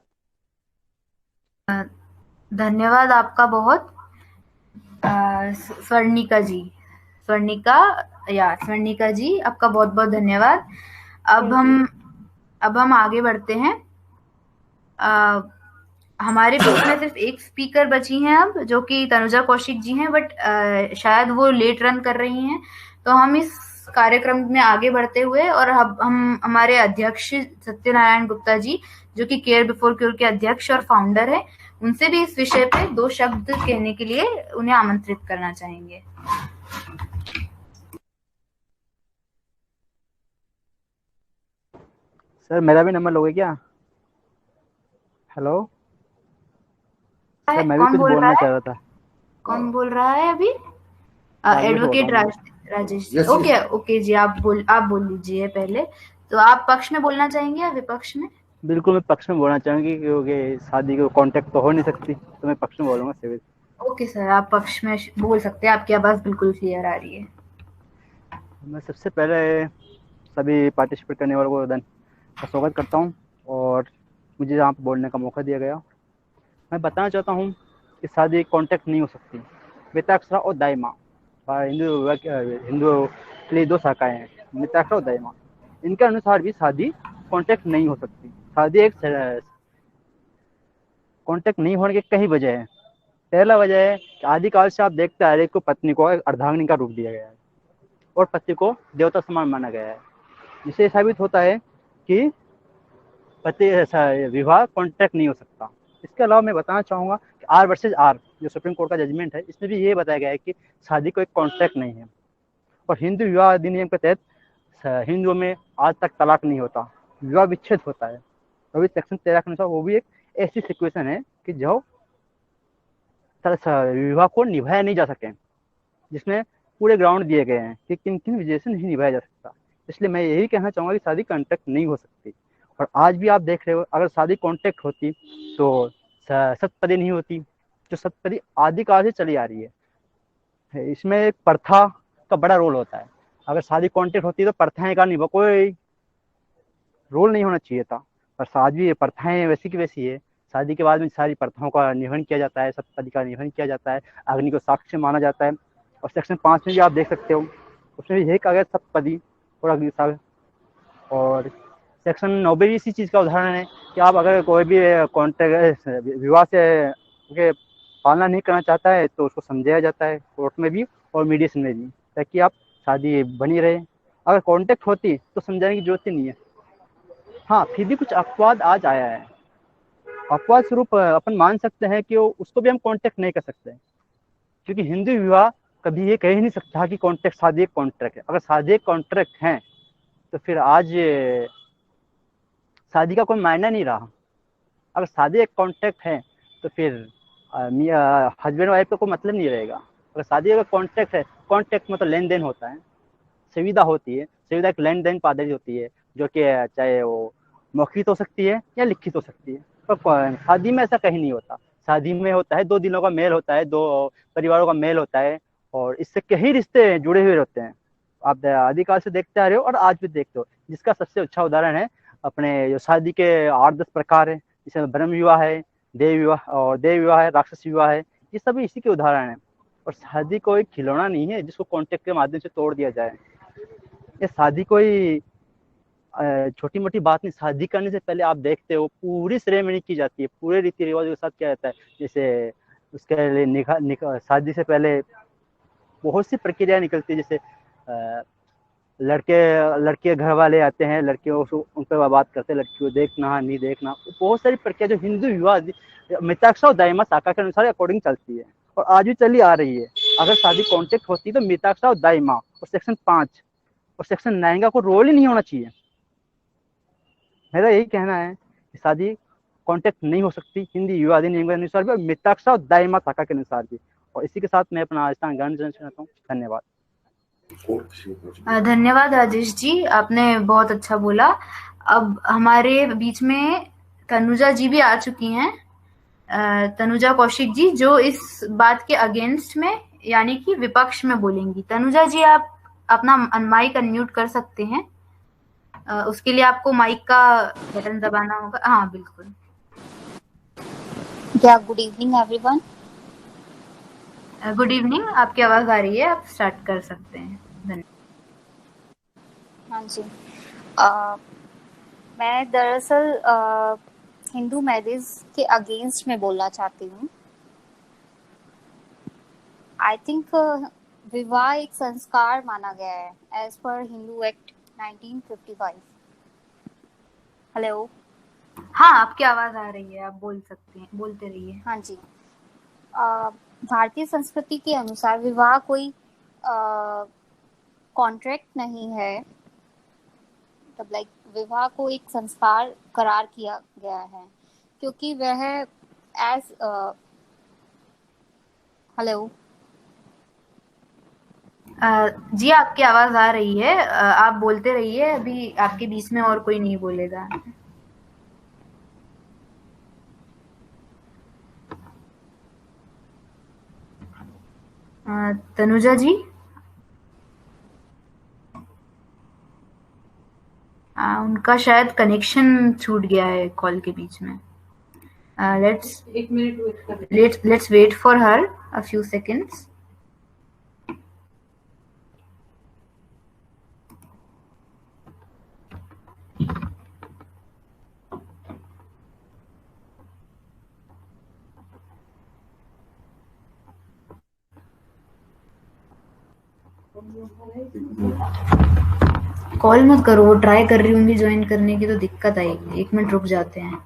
Speaker 1: धन्यवाद आपका बहुत। स्वर्णिका जी, आपका बहुत बहुत धन्यवाद। अब हम आगे बढ़ते हैं। हमारे बीच में सिर्फ एक स्पीकर बची हैं अब, जो कि तनुजा कौशिक जी हैं, बट शायद वो लेट रन कर रही हैं। तो हम इस कार्यक्रम में आगे बढ़ते हुए और हम हमारे अध्यक्ष सत्यनारायण गुप्ता जी, जो कि केयर बिफोर क्योर के अध्यक्ष और फाउंडर है, उनसे भी इस विषय पे 2 शब्द कहने के लिए उन्हें आमंत्रित करना चाहेंगे।
Speaker 11: सर मेरा भी नंबर लोगे क्या? हेलो सर, मैं भी
Speaker 1: कौन
Speaker 11: कुछ
Speaker 1: बोल रहा
Speaker 11: बोलना
Speaker 1: है?
Speaker 11: चाह रहा था।
Speaker 1: कौन बोल रहा है अभी?
Speaker 11: राजेश बोल
Speaker 1: एडवोकेट
Speaker 11: रहा हूँ मैं।
Speaker 1: Rajesh ji.
Speaker 7: Yes
Speaker 1: okay okay जी, आप बोल लीजिए पहले। तो आप पक्ष में बोलना चाहेंगे या विपक्ष में?
Speaker 11: बिल्कुल मैं पक्ष में बोलना चाहूँगी, क्योंकि शादी को कांटेक्ट तो हो नहीं सकती, तो मैं पक्ष में बोलूँगा सिविल।
Speaker 1: ओके सर, आप पक्ष में बोल सकते हैं, आपकी आवाज बिल्कुल क्लियर आ रही है।
Speaker 11: मैं सबसे पहले सभी पार्टिसिपेट करने वालों को का स्वागत करता हूँ और मुझे यहाँ पर बोलने का मौका दिया गया। मैं बताना चाहता हूँ कि शादी कांटेक्ट नहीं हो सकती। मिताक्षरा और दायमा, हिंदू के लिए दो शाखाएं हैं, मिताक्षरा और दायमा। इनके अनुसार भी शादी कांटेक्ट नहीं हो सकती। शादी एक कांटेक्ट नहीं होने के कई वजह है। पहला वजह है कि आदिकाल से आप देखते आ रहे को पत्नी को अर्धांगिनी का रूप दिया गया है और पति को देवता समान माना गया है, जिससे साबित होता है कि पति विवाह कॉन्ट्रैक्ट नहीं हो सकता। इसके अलावा मैं बताना चाहूँगा कि आर वर्सेज आर जो सुप्रीम कोर्ट का जजमेंट है, इसमें भी ये बताया गया है कि शादी कोई कॉन्ट्रैक्ट नहीं है। और हिंदू विवाह अधिनियम के तहत हिंदुओं में आज तक तलाक नहीं होता, विवाह विच्छेद होता है। अभी सेक्शन 13 के अनुसार वो भी एक ऐसी सिचुएशन है कि जो विवाह को निभाया नहीं जा सके, जिसमें पूरे ग्राउंड दिए गए हैं कि किन किन वजह से नहीं निभाया जा सकता। इसलिए मैं यही कहना चाहूँगा कि शादी कॉन्ट्रैक्ट नहीं हो सकती। और आज भी आप देख रहे हो, अगर शादी कॉन्ट्रैक्ट होती तो सतपदी नहीं होती, जो सतपदी आदिकाल से चली आ रही है। इसमें एक प्रथा का बड़ा रोल होता है। अगर शादी कॉन्ट्रैक्ट होती तो प्रथाएं का नहीं, कोई रोल नहीं होना चाहिए था, पर आज भी ये प्रथाएं वैसी की वैसी है। शादी के बाद में सारी प्रथाओं का निहरण किया जाता है, सतपदी का निहरण किया जाता है, अग्नि को साक्ष्य माना जाता है। और सेक्शन 5 में भी आप देख सकते हो, उसमें भी यही कहा गया सतपदी और अग्नि साक्ष्य। और सेक्शन 9 भी इसी चीज़ का उदाहरण है कि आप अगर कोई भी कॉन्ट्रैक्ट विवाह से के पालना नहीं करना चाहता है तो उसको समझाया जाता है कोर्ट में भी और मीडिएशन में भी, ताकि आप शादी बनी रहे। अगर कॉन्ट्रैक्ट होती तो समझाने की जरूरत ही नहीं है। हाँ, फिर भी कुछ अपवाद आज आया है। अपवाद स्वरूप अपन मान सकते हैं कि उसको भी हम कॉन्ट्रैक्ट नहीं कर सकते, क्योंकि हिंदू विवाह कभी ये कह ही नहीं सकता कि कॉन्ट्रैक्ट शादी एक कॉन्ट्रैक्ट है। अगर शादी एक कॉन्ट्रैक्ट है तो फिर आज शादी का कोई मायना नहीं रहा। अगर शादी एक कॉन्ट्रैक्ट है तो फिर हस्बैंड वाइफ का कोई मतलब नहीं रहेगा। अगर शादी अगर कॉन्ट्रैक्ट है, कॉन्ट्रैक्ट मतलब लेन देन होता है, सुविधा होती है। सुविधा एक लेन देन पद्धति होती है, जो कि चाहे वो मौखिक हो सकती है या लिखित हो सकती है। पर शादी में ऐसा कहीं नहीं होता। शादी में होता है दो दिलों का मेल होता है, दो परिवारों का मेल होता है, और इससे कई रिश्ते जुड़े हुए होते हैं। आप आदिकाल से देखते आ रहे हो और आज भी देखते हो, जिसका सबसे अच्छा उदाहरण है अपने जो शादी के 8-10 प्रकार है, जिसमें ब्रह्म विवाह है, देव विवाह है, राक्षस विवाह है। ये सभी इसी के उदाहरण है। और शादी कोई खिलौना नहीं है जिसको कॉन्ट्रैक्ट के माध्यम से तोड़ दिया जाए। ये शादी कोई छोटी मोटी बात नहीं। शादी करने से पहले आप देखते हो पूरी सेरेमनी की जाती है, पूरे रीति रिवाज के साथ किया जाता है। जैसे उसके लिए शादी से पहले बहुत सी प्रक्रिया निकलती है। जैसे लड़के घर वाले आते हैं, लड़कियों से उन पर बात करते हैं, लड़की को देखना नहीं देखना, बहुत सारी प्रक्रिया जो हिंदू विवाह मिताक्षरा और दायमा शाखा के अनुसार अकॉर्डिंग चलती है और आज भी चली आ रही है। अगर शादी कॉन्ट्रैक्ट होती तो मिताक्षरा और दायमा और सेक्शन 5 और सेक्शन 9 का कोई रोल ही नहीं होना चाहिए। मेरा यही कहना है कि शादी कॉन्ट्रैक्ट नहीं हो सकती हिंदी विवाह अधिनियम के अनुसार भी और मिताक्षरा और दायमा शाखा के अनुसार भी। और इसी के साथ मैं अपना स्थान ग्रहण करता हूँ। धन्यवाद।
Speaker 1: धन्यवाद राजेश जी, आपने बहुत अच्छा बोला। अब हमारे बीच में तनुजा जी भी आ चुकी हैं, तनुजा कौशिक जी, जो इस बात के अगेंस्ट में यानी कि विपक्ष में बोलेंगी। तनुजा जी, आप अपना माइक अनम्यूट कर सकते हैं। उसके लिए आपको माइक का बटन दबाना होगा। हाँ बिल्कुल।
Speaker 12: क्या good evening everyone.
Speaker 1: Good evening, आपकी आवाज आ रही है, आप स्टार्ट कर सकते हैं। धन्यवाद।
Speaker 12: हाँ जी, मैं दरअसल हिंदू मैरिज के अगेंस्ट में बोलना चाहती हूँ। आई थिंक विवाह एक संस्कार माना गया है as per Hindu act 1955। Hello.
Speaker 1: हाँ, आपकी आवाज आ रही है, आप बोल सकते हैं, बोलते रहिए।
Speaker 12: हाँ जी, भारतीय संस्कृति के अनुसार विवाह कोई कॉन्ट्रैक्ट नहीं है, मतलब लाइक विवाह को एक संस्कार करार किया गया है, क्योंकि वह एज हेलो
Speaker 1: जी आपकी आवाज आ रही है, आप बोलते रहिए, अभी आपके बीच में और कोई नहीं बोलेगा। तनुजा जी, उनका शायद कनेक्शन छूट गया है कॉल के बीच में। Let's wait for her a few seconds. Call मत करो, वो ट्राई कर रही होंगी ज्वाइन करने की तो दिक्कत आएगी। 1 मिनट रुक जाते हैं।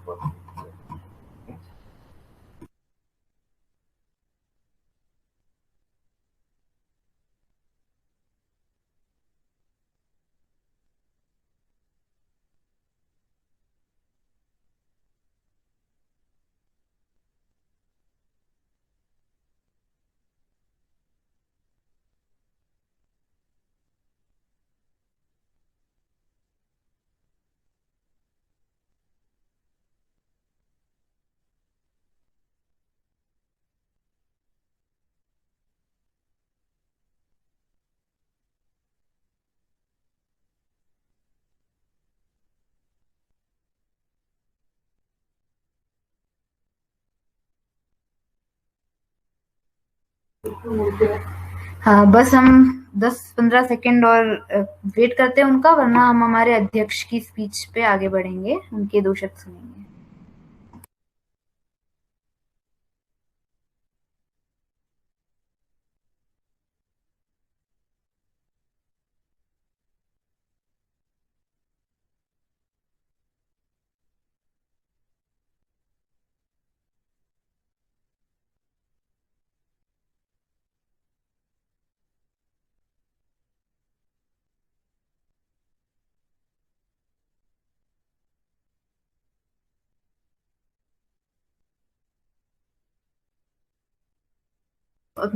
Speaker 1: हाँ, बस हम 10-15 सेकेंड और वेट करते हैं उनका, वरना हम हमारे अध्यक्ष की स्पीच पे आगे बढ़ेंगे, उनके 2 शब्द सुनेंगे।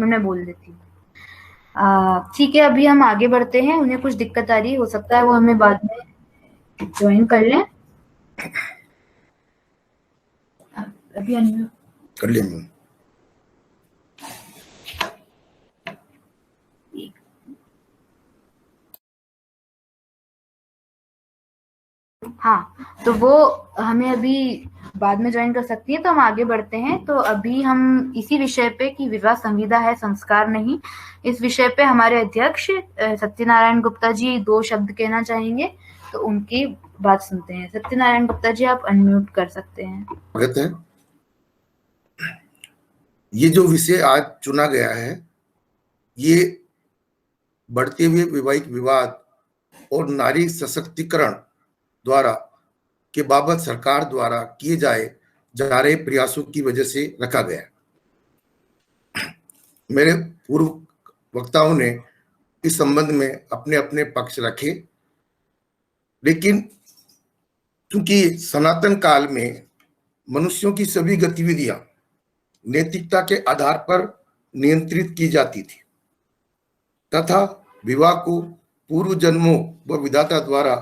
Speaker 1: मैं बोल देती हूँ। ठीक है, अभी हम आगे बढ़ते हैं। उन्हें कुछ दिक्कत आ रही है, हो सकता है वो हमें बाद में ज्वाइन कर लें। अभी अनम्यूट
Speaker 7: कर लिया मैंने।
Speaker 1: हाँ, तो वो हमें अभी बाद में ज्वाइन कर सकती है, तो हम आगे बढ़ते हैं। तो अभी हम इसी विषय पे कि विवाह संविदा है, संस्कार नहीं, इस विषय पे हमारे अध्यक्ष सत्यनारायण गुप्ता जी 2 शब्द कहना चाहेंगे, तो उनकी बात सुनते हैं। सत्यनारायण गुप्ता जी, आप अनम्यूट कर सकते हैं।
Speaker 7: स्वागत है। ये जो विषय आज चुना गया है, ये बढ़ते हुए वैवाहिक विवाद और नारी सशक्तिकरण द्वारा के बाबत सरकार द्वारा किए जा रहे प्रयासों की वजह से रखा गया। मेरे पूर्व वक्ताओं ने इस संबंध में अपने अपने पक्ष रखे, लेकिन क्योंकि सनातन काल में मनुष्यों की सभी गतिविधियां नैतिकता के आधार पर नियंत्रित की जाती थी तथा विवाह को पूर्व जन्मों व विधाता द्वारा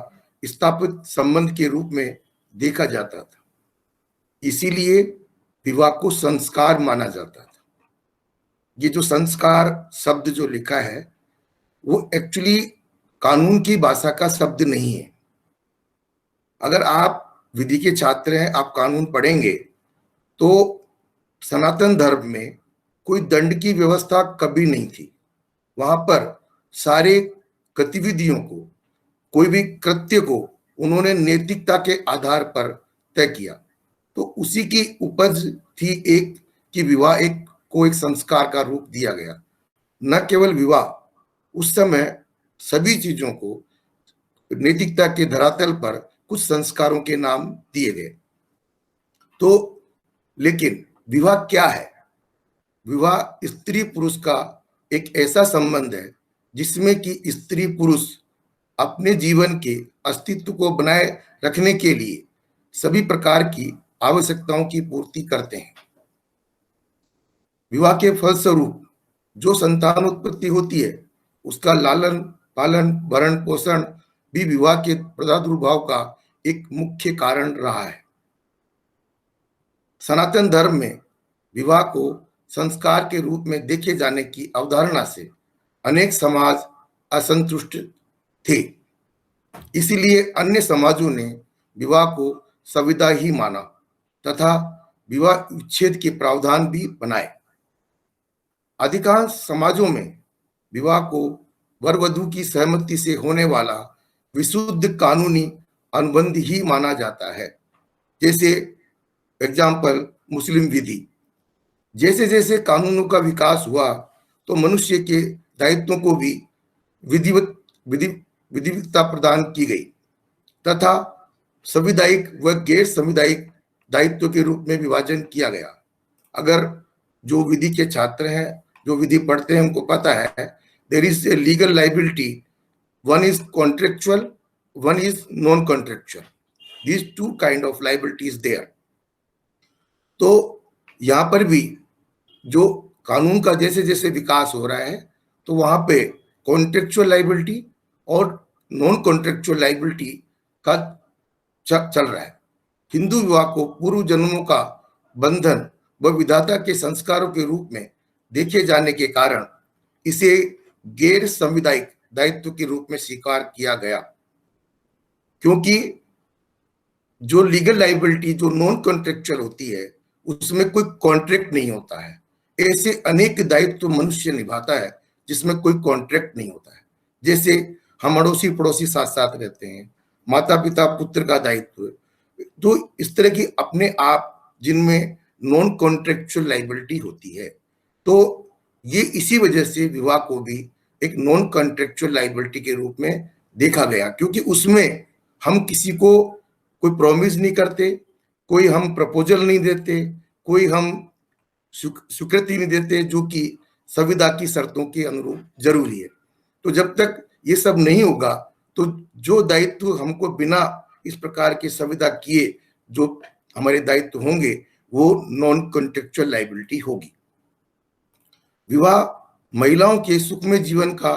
Speaker 7: स्थापित संबंध के रूप में देखा जाता था। इसीलिए विवाह को संस्कार माना जाता था। ये जो संस्कार शब्द जो लिखा है वो एक्चुअली कानून की भाषा का शब्द नहीं है। अगर आप विधि के छात्र हैं, आप कानून पढ़ेंगे तो सनातन धर्म में कोई दंड की व्यवस्था कभी नहीं थी। वहां पर सारे गतिविधियों को, कोई भी कृत्य को उन्होंने नैतिकता के आधार पर तय किया। तो उसी की उपज थी एक कि विवाह एक संस्कार का रूप दिया गया। न केवल विवाह, उस समय सभी चीजों को नैतिकता के धरातल पर कुछ संस्कारों के नाम दिए गए। तो लेकिन विवाह क्या है? विवाह स्त्री पुरुष का एक ऐसा संबंध है जिसमें कि स्त्री पुरुष अपने जीवन के अस्तित्व को बनाए रखने के लिए सभी प्रकार की आवश्यकताओं की पूर्ति करते हैं। विवाह के फलस्वरूप जो संतान उत्पत्ति होती है उसका लालन पालन भरण पोषण भी विवाह के प्रादुर्भाव का एक मुख्य कारण रहा है। सनातन धर्म में विवाह को संस्कार के रूप में देखे जाने की अवधारणा से अनेक समाज असंतुष्ट थे। इसलिए अन्य समाजों ने विवाह को संविदा ही माना तथा विवाह विच्छेद के प्रावधान भी बनाए। अधिकांश समाजों में विवाह को वर वधू की सहमति से होने वाला विशुद्ध कानूनी अनुबंध ही माना जाता है। जैसे एग्जाम्पल मुस्लिम विधि। जैसे जैसे कानूनों का विकास हुआ तो मनुष्य के दायित्वों को भी विधिवत्ता प्रदान की गई तथा संवैधानिक व गैर संवैधानिक दायित्व के रूप में विभाजन किया गया। अगर जो विधि के छात्र हैं, जो विधि पढ़ते हैं, उनको पता है there is a legal liability, one is contractual, one is non contractual, these two kind of liability is there. तो यहाँ पर भी जो कानून का जैसे जैसे विकास हो रहा है तो वहां पे कॉन्ट्रेक्चुअल लाइबिलिटी और नॉन कॉन्ट्रेक्चुअल लाइबिलिटी का चल रहा है। हिंदू विवाह को पूर्व जन्मों का बंधन व विधाता के संस्कारों के रूप में देखे जाने के कारण इसे गैर संवैधानिक दायित्व के रूप में स्वीकार किया गया, क्योंकि जो लीगल लाइबिलिटी जो नॉन कॉन्ट्रेक्चुअल होती है उसमें कोई कॉन्ट्रैक्ट नहीं होता है। ऐसे अनेक दायित्व मनुष्य निभाता है जिसमें कोई कॉन्ट्रैक्ट नहीं होता है। जैसे हम अड़ोसी पड़ोसी साथ साथ रहते हैं, माता पिता पुत्र का दायित्व, तो इस तरह की अपने आप जिनमें नॉन कॉन्ट्रेक्चुअल लाइबिलिटी होती है। तो ये इसी वजह से विवाह को भी एक नॉन कॉन्ट्रेक्चुअल लाइबिलिटी के रूप में देखा गया, क्योंकि उसमें हम किसी को कोई प्रॉमिस नहीं करते, कोई हम प्रपोजल नहीं देते, कोई हम स्वीकृति नहीं देते जो कि संविदा की शर्तों के अनुरूप जरूरी है। तो जब तक ये सब नहीं होगा तो जो दायित्व हमको बिना इस प्रकार के संविदा किए जो हमारे दायित्व होंगे वो नॉन कॉन्ट्रेक्चुअल लाइबिलिटी होगी। विवाह महिलाओं के सुखमय जीवन का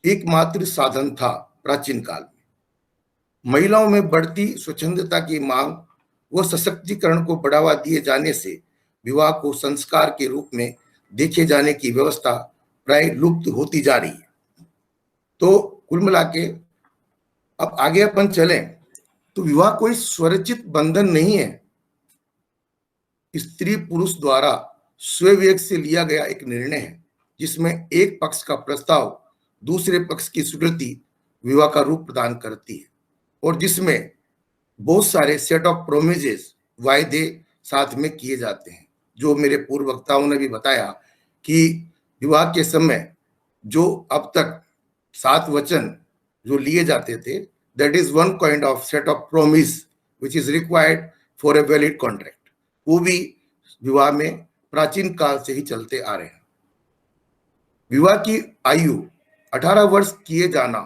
Speaker 7: एकमात्र साधन था प्राचीन काल में। महिलाओं में बढ़ती स्वच्छंदता की मांग व सशक्तिकरण को बढ़ावा दिए जाने से विवाह को संस्कार के रूप में देखे जाने की व्यवस्था प्राय लुप्त होती जा रही है। तो कुल मिला के अब आगे अपन चलें तो विवाह कोई स्वरचित बंधन नहीं है। स्त्री पुरुष द्वारा स्वविवेक से लिया गया एक निर्णय है जिसमें एक पक्ष का प्रस्ताव दूसरे पक्ष की स्वीकृति विवाह का रूप प्रदान करती है और जिसमें बहुत सारे सेट ऑफ प्रोमिसेस वायदे साथ में किए जाते हैं। जो मेरे पूर्व वक्ताओं ने भी बताया कि विवाह के समय जो अब तक 7 वचन जो लिए जाते थे, that is one kind of set of promise which is required for a valid contract. वो भी विवाह में प्राचीन काल से ही चलते आ रहे हैं। विवाह की आयु 18 वर्ष किए जाना,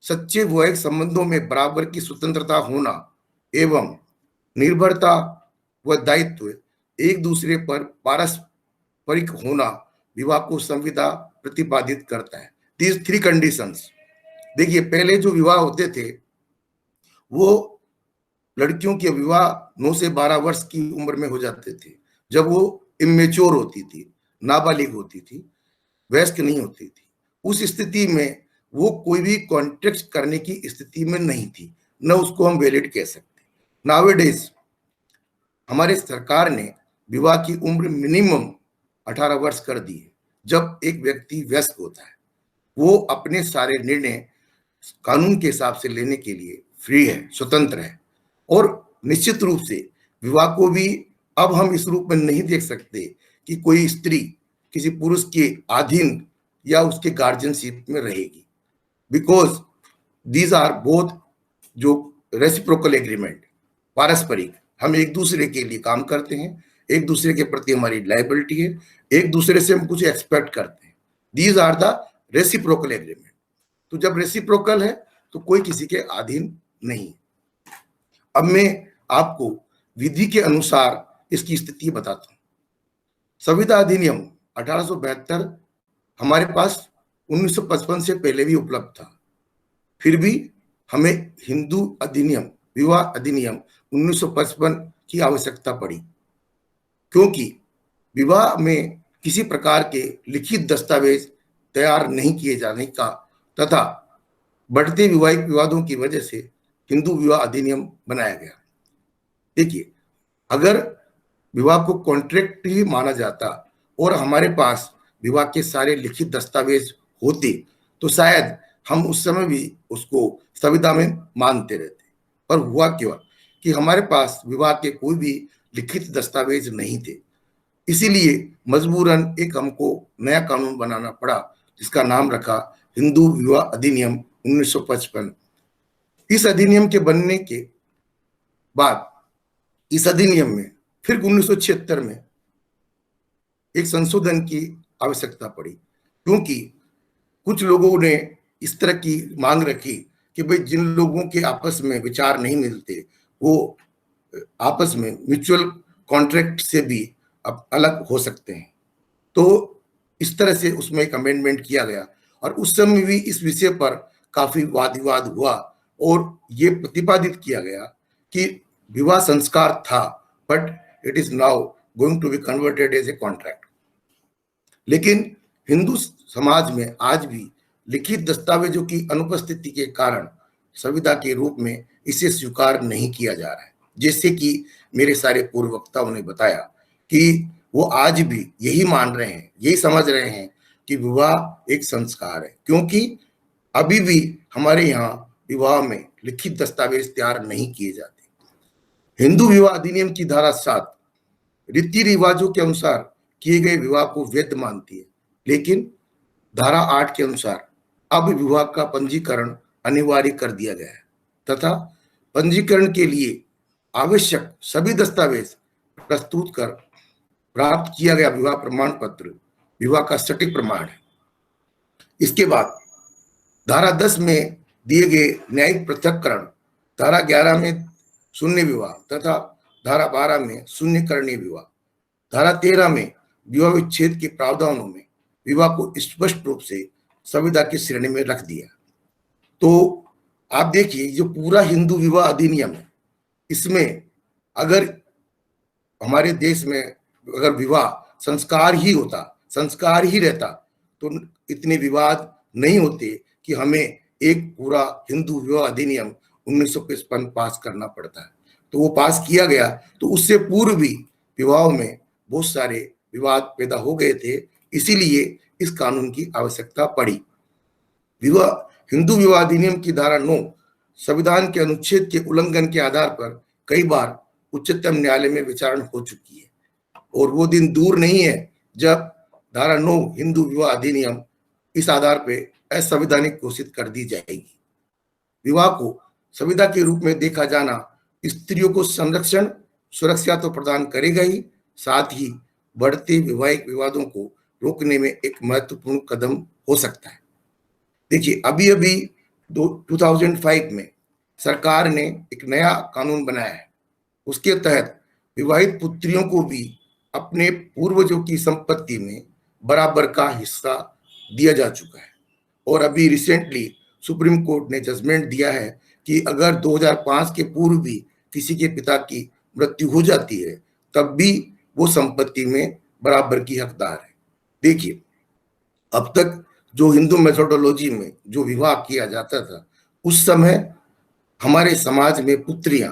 Speaker 7: सच्चे वैवाहिक संबंधों में बराबर की स्वतंत्रता होना एवं निर्भरता व दायित्व एक दूसरे पर पारस्परिक होना विवाह को संविदा प्रतिपादित करता है। These 3 conditions. देखिए पहले जो विवाह होते थे वो लड़कियों के विवाह 9 से 12 वर्ष की उम्र में हो जाते थे, जब वो इमेच्योर होती थी, नाबालिग होती थी, वयस्क नहीं होती थी। उस स्थिति में वो कोई भी कॉन्ट्रैक्ट करने की स्थिति में नहीं थी, न उसको हम वैलिड कह सकते। नाउअडेज हमारे सरकार ने विवाह की उम्र मिनिमम 18 वर्ष कर दी है। जब एक व्यक्ति वयस्क होता है वो अपने सारे निर्णय कानून के हिसाब से लेने के लिए फ्री है, स्वतंत्र है। और निश्चित रूप से विवाह को भी अब हम इस रूप में नहीं देख सकते कि कोई स्त्री किसी पुरुष के अधीन या उसके गार्जियनशिप में रहेगी, बिकॉज दीज आर बोथ जो रेसिप्रोकल एग्रीमेंट, पारस्परिक, हम एक दूसरे के लिए काम करते हैं, एक दूसरे के प्रति हमारी लायबिलिटी है, एक दूसरे से हम कुछ एक्सपेक्ट करते हैं। These are the reciprocal agreement. तो जब रेसिप्रोकल है तो कोई किसी के अधीन नहीं। अब मैं आपको विधि के अनुसार इसकी स्थिति बताता हूं। संविदा अधिनियम 1872 हमारे पास 1955 से पहले भी उपलब्ध था, फिर भी हमें हिंदू अधिनियम, विवाह अधिनियम 1955 की आवश्यकता पड़ी, क्योंकि विवाह में किसी प्रकार के लिखित दस्तावेज तैयार नहीं किए जाने का तथा बढ़ते वैवाहिक विवादों की वजह से हिंदू विवाह अधिनियम बनाया गया। देखिए, अगर विवाह को कॉन्ट्रैक्ट ही माना जाता और हमारे पास विवाह के सारे लिखित दस्तावेज होते तो शायद हम उस समय भी उसको संविदा में मानते रहते। पर हुआ क्या कि हमारे पास विवाह के कोई भी लिखित दस्तावेज नहीं थे, इसीलिए मजबूरन एक हमको नया कानून बनाना पड़ा, जिसका नाम रखा हिंदू विवाह अधिनियम 1955। इस अधिनियम के बनने के बाद इस अधिनियम में फिर 1976 में एक संशोधन की आवश्यकता पड़ी, क्योंकि कुछ लोगों ने इस तरह की मांग रखी कि भाई जिन लोगों के आपस में विचार नहीं मिलते वो आपस में म्यूचुअल कॉन्ट्रैक्ट से भी अब अलग हो सकते हैं। तो इस तरह से उसमें एक अमेंडमेंट किया गया और उस समय भी इस विषय पर काफी वाद विवाद हुआ और ये प्रतिपादित किया गया कि विवाह संस्कार था, but it is now going to be converted as a contract. लेकिन हिंदू समाज में आज भी लिखित दस्तावेजों की अनुपस्थिति के कारण संविदा के रूप में इसे स्वीकार नहीं किया जा रहा है। जैसे कि मेरे सारे पूर्व वक्ताओं ने बताया कि वो आज भी यही मान रहे हैं, यही समझ रहे हैं कि विवाह एक संस्कार है, क्योंकि अभी भी हमारे यहाँ विवाह में लिखित दस्तावेज तैयार नहीं किए जाते। हिंदू विवाह अधिनियम की धारा 7 रीति रिवाजों के अनुसार किए गए विवाह को वैध मानती है, लेकिन धारा 8 के अनुसार अब विवाह का पंजीकरण अनिवार्य कर दिया गया है तथा पंजीकरण के लिए आवश्यक सभी दस्तावेज प्रस्तुत कर प्राप्त किया गया विवाह प्रमाण पत्र विवाह का सटीक प्रमाण है। इसके बाद धारा 10 में दिए गए न्यायिक पृथक्करण, धारा 11 में शून्य विवाह तथा धारा 12 में शून्यकरणीय विवाह, धारा 13 में विवाह विच्छेद के प्रावधानों में विवाह को स्पष्ट रूप से संविदा की श्रेणी में रख दिया। तो आप देखिए, जो पूरा हिंदू विवाह अधिनियम है, इसमें अगर हमारे देश में अगर विवाह संस्कार ही होता, संस्कार ही रहता, तो इतने विवाद नहीं होते कि हमें एक पूरा हिंदू विवाह अधिनियम 1955 पास करना पड़ता है। तो वो पास किया गया, तो उससे पूर्व भी विवाहों में बहुत सारे विवाद पैदा हो गए थे, इसीलिए इस कानून की आवश्यकता पड़ी। हिंदू विवाह अधिनियम की धारा 9 संविधान के अनुच्छेद के उल्लंघन के आधार पर कई बार उच्चतम न्यायालय में विचारण हो चुकी है और वो दिन दूर नहीं है जब धारा 9 हिंदू विवाह अधिनियम इस आधार पर असंवैधानिक घोषित कर दी जाएगी। विवाह को संविदा के रूप में देखा जाना स्त्रियों को संरक्षण सुरक्षा तो प्रदान करेगा ही, साथ ही बढ़ते वैवाहिक विवादों को रोकने में एक महत्वपूर्ण कदम हो सकता है। देखिए, अभी अभी 2005 में सरकार ने एक नया कानून बनाया है, उसके तहत विवाहित पुत्रियों को भी अपने पूर्वजों की संपत्ति में बराबर का हिस्सा दिया जा चुका है। और अभी रिसेंटली सुप्रीम कोर्ट ने जजमेंट दिया है कि अगर 2005 के पूर्व भी किसी के पिता की मृत्यु हो जाती है, तब भी वो संपत्ति में बराबर की हकदार है। देखिए, अब तक जो हिंदू मेथोडोलॉजी में जो विवाह किया जाता था, उस समय हमारे समाज में पुत्रियां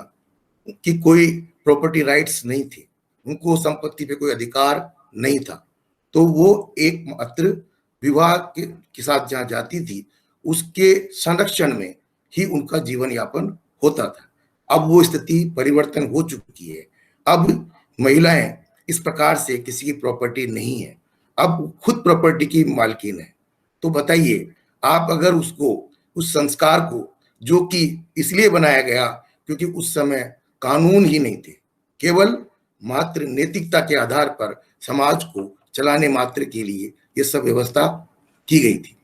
Speaker 7: की कोई प्रॉपर्टी राइट्स नहीं थी, उनको संपत्ति पे कोई अधिकार नहीं था। तो वो एकमात्र विवाह के साथ जहाँ जाती थी, उसके संरक्षण में ही उनका जीवन यापन होता था। अब वो स्थिति परिवर्तन हो चुकी है। अब महिलाएं इस प्रकार से किसी की प्रॉपर्टी नहीं है, अब खुद प्रॉपर्टी की मालकिन है। तो बताइए, आप अगर उसको, उस संस्कार को, जो कि इसलिए बनाया गया क्योंकि उस समय कानून ही नहीं थे, केवल मात्र नैतिकता के आधार पर समाज को चलाने मात्र के लिए ये सब व्यवस्था की गई थी।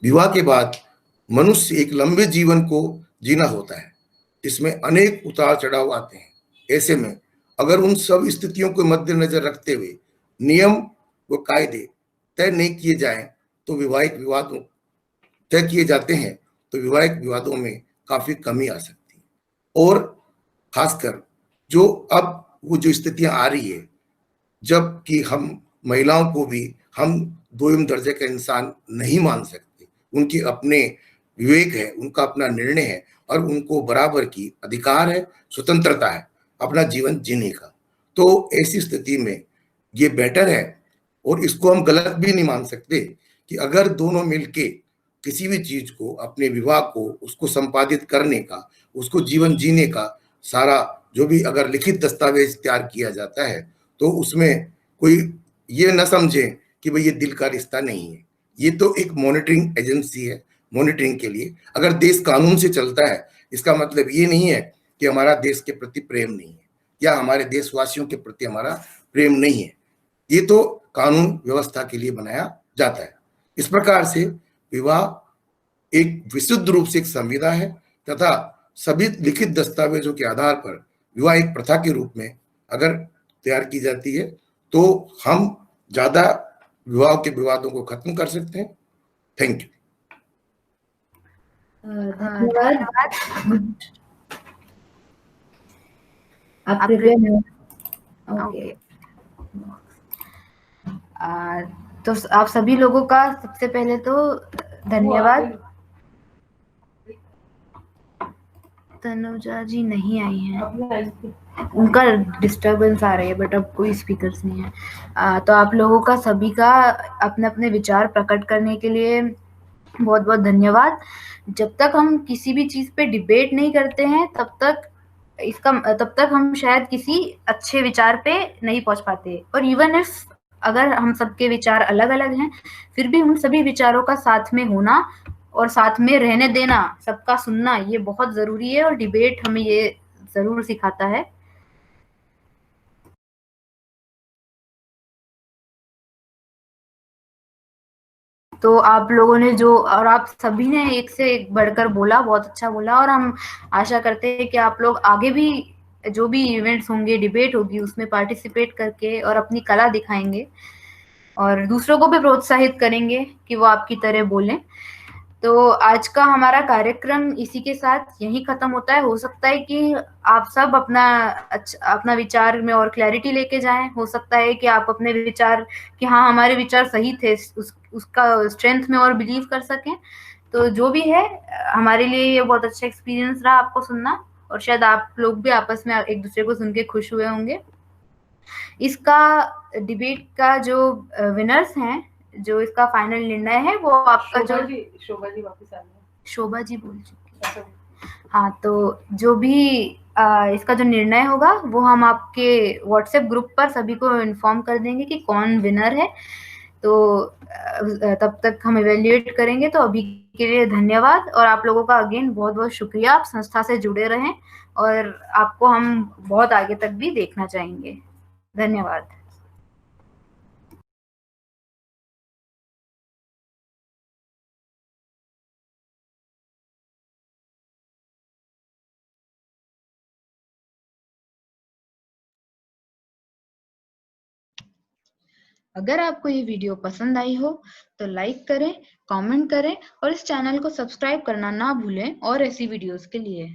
Speaker 7: विवाह के बाद मनुष्य एक लंबे जीवन को जीना होता है, इसमें अनेक उतार चढ़ाव आते हैं। ऐसे में अगर उन सब स्थितियों को मद्देनजर रखते हुए नियम व कायदे तय नहीं किए जाएं तो वैवाहिक विवादों तय किए जाते हैं तो वैवाहिक विवादों में काफी कमी आ सकती है। और खासकर जो अब वो जो स्थितियां आ रही है, जबकि हम महिलाओं को भी हम दोयम दर्जे का इंसान नहीं मान सकते, उनके अपने विवेक है, उनका अपना निर्णय है और उनको बराबर की अधिकार है, स्वतंत्रता है अपना जीवन जीने का। तो ऐसी स्थिति में ये बेटर है, और इसको हम गलत भी नहीं मान सकते कि अगर दोनों मिलके किसी भी चीज को, अपने विवाह को, उसको संपादित करने का, उसको जीवन जीने का सारा जो भी अगर लिखित दस्तावेज तैयार किया जाता है तो उसमें कोई ये न समझे कि भाई ये दिल का रिश्ता नहीं है। ये तो एक मॉनिटरिंग एजेंसी है, मॉनिटरिंग के लिए। अगर देश कानून से चलता है इसका मतलब ये नहीं है कि हमारा देश के प्रति प्रेम नहीं है या हमारे देशवासियों के प्रति हमारा प्रेम नहीं है। ये तो कानून व्यवस्था के लिए बनाया जाता है। इस प्रकार से विवाह एक विशुद्ध रूप से एक संविदा है तथा सभी लिखित दस्तावेजों के आधार पर विवाह एक प्रथा के रूप में अगर तैयार की जाती है तो हम ज्यादा विवाह के विवादों को खत्म कर सकते हैं। Thank you.
Speaker 1: धन्यवाद।
Speaker 13: आप कृपया
Speaker 1: ओके। तो आप सभी लोगों का सबसे पहले तो धन्यवाद। तनुजा जी नहीं आई हैं, उनका डिस्टरबेंस आ रही है, बट अब कोई स्पीकर्स नहीं है। तो आप लोगों का सभी का अपने अपने विचार प्रकट करने के लिए बहुत बहुत धन्यवाद। जब तक हम किसी भी चीज पे डिबेट नहीं करते हैं तब तक हम शायद किसी अच्छे विचार पे नहीं पहुंच पाते। और इवन इफ अगर हम सबके विचार अलग अलग हैं, फिर भी उन सभी विचारों का साथ में होना और साथ में रहने देना, सबका सुनना, ये बहुत जरूरी है और डिबेट हमें ये जरूर सिखाता है। तो आप लोगों ने जो, और आप सभी ने एक से एक बढ़कर बोला, बहुत अच्छा बोला। और हम आशा करते हैं कि आप लोग आगे भी जो भी इवेंट्स होंगे, डिबेट होगी, उसमें पार्टिसिपेट करके और अपनी कला दिखाएंगे और दूसरों को भी प्रोत्साहित करेंगे कि वो आपकी तरह बोलें। तो आज का हमारा कार्यक्रम इसी के साथ यहीं खत्म होता है। हो सकता है कि आप सब अपना विचार में और क्लैरिटी लेके जाएं। हो सकता है कि आप अपने विचार कि हाँ हमारे विचार सही थे, उसका स्ट्रेंथ में और बिलीव कर सकें। तो जो भी है, हमारे लिए ये बहुत अच्छा एक्सपीरियंस रहा आपको सुनना, और शायद आप लोग भी आपस में एक दूसरे को सुन के खुश हुए होंगे। इसका डिबेट का जो विनर्स हैं, जो इसका फाइनल निर्णय है, वो आपका जो
Speaker 10: शोभा जी वापस आ गई।
Speaker 1: शोभा जी बोल चुकी है। हाँ, तो जो भी इसका जो निर्णय होगा वो हम आपके व्हाट्सएप ग्रुप पर सभी को इन्फॉर्म कर देंगे कि कौन विनर है। तो तब तक हम इवेल्युएट करेंगे। तो अभी के लिए धन्यवाद, और आप लोगों का अगेन बहुत बहुत शुक्रिया। आप संस्था से जुड़े रहें और आपको हम बहुत आगे तक भी देखना चाहेंगे। धन्यवाद। अगर आपको ये वीडियो पसंद आई हो तो लाइक करें, कमेंट करें और इस चैनल को सब्सक्राइब करना ना भूलें और ऐसी वीडियोस के लिए।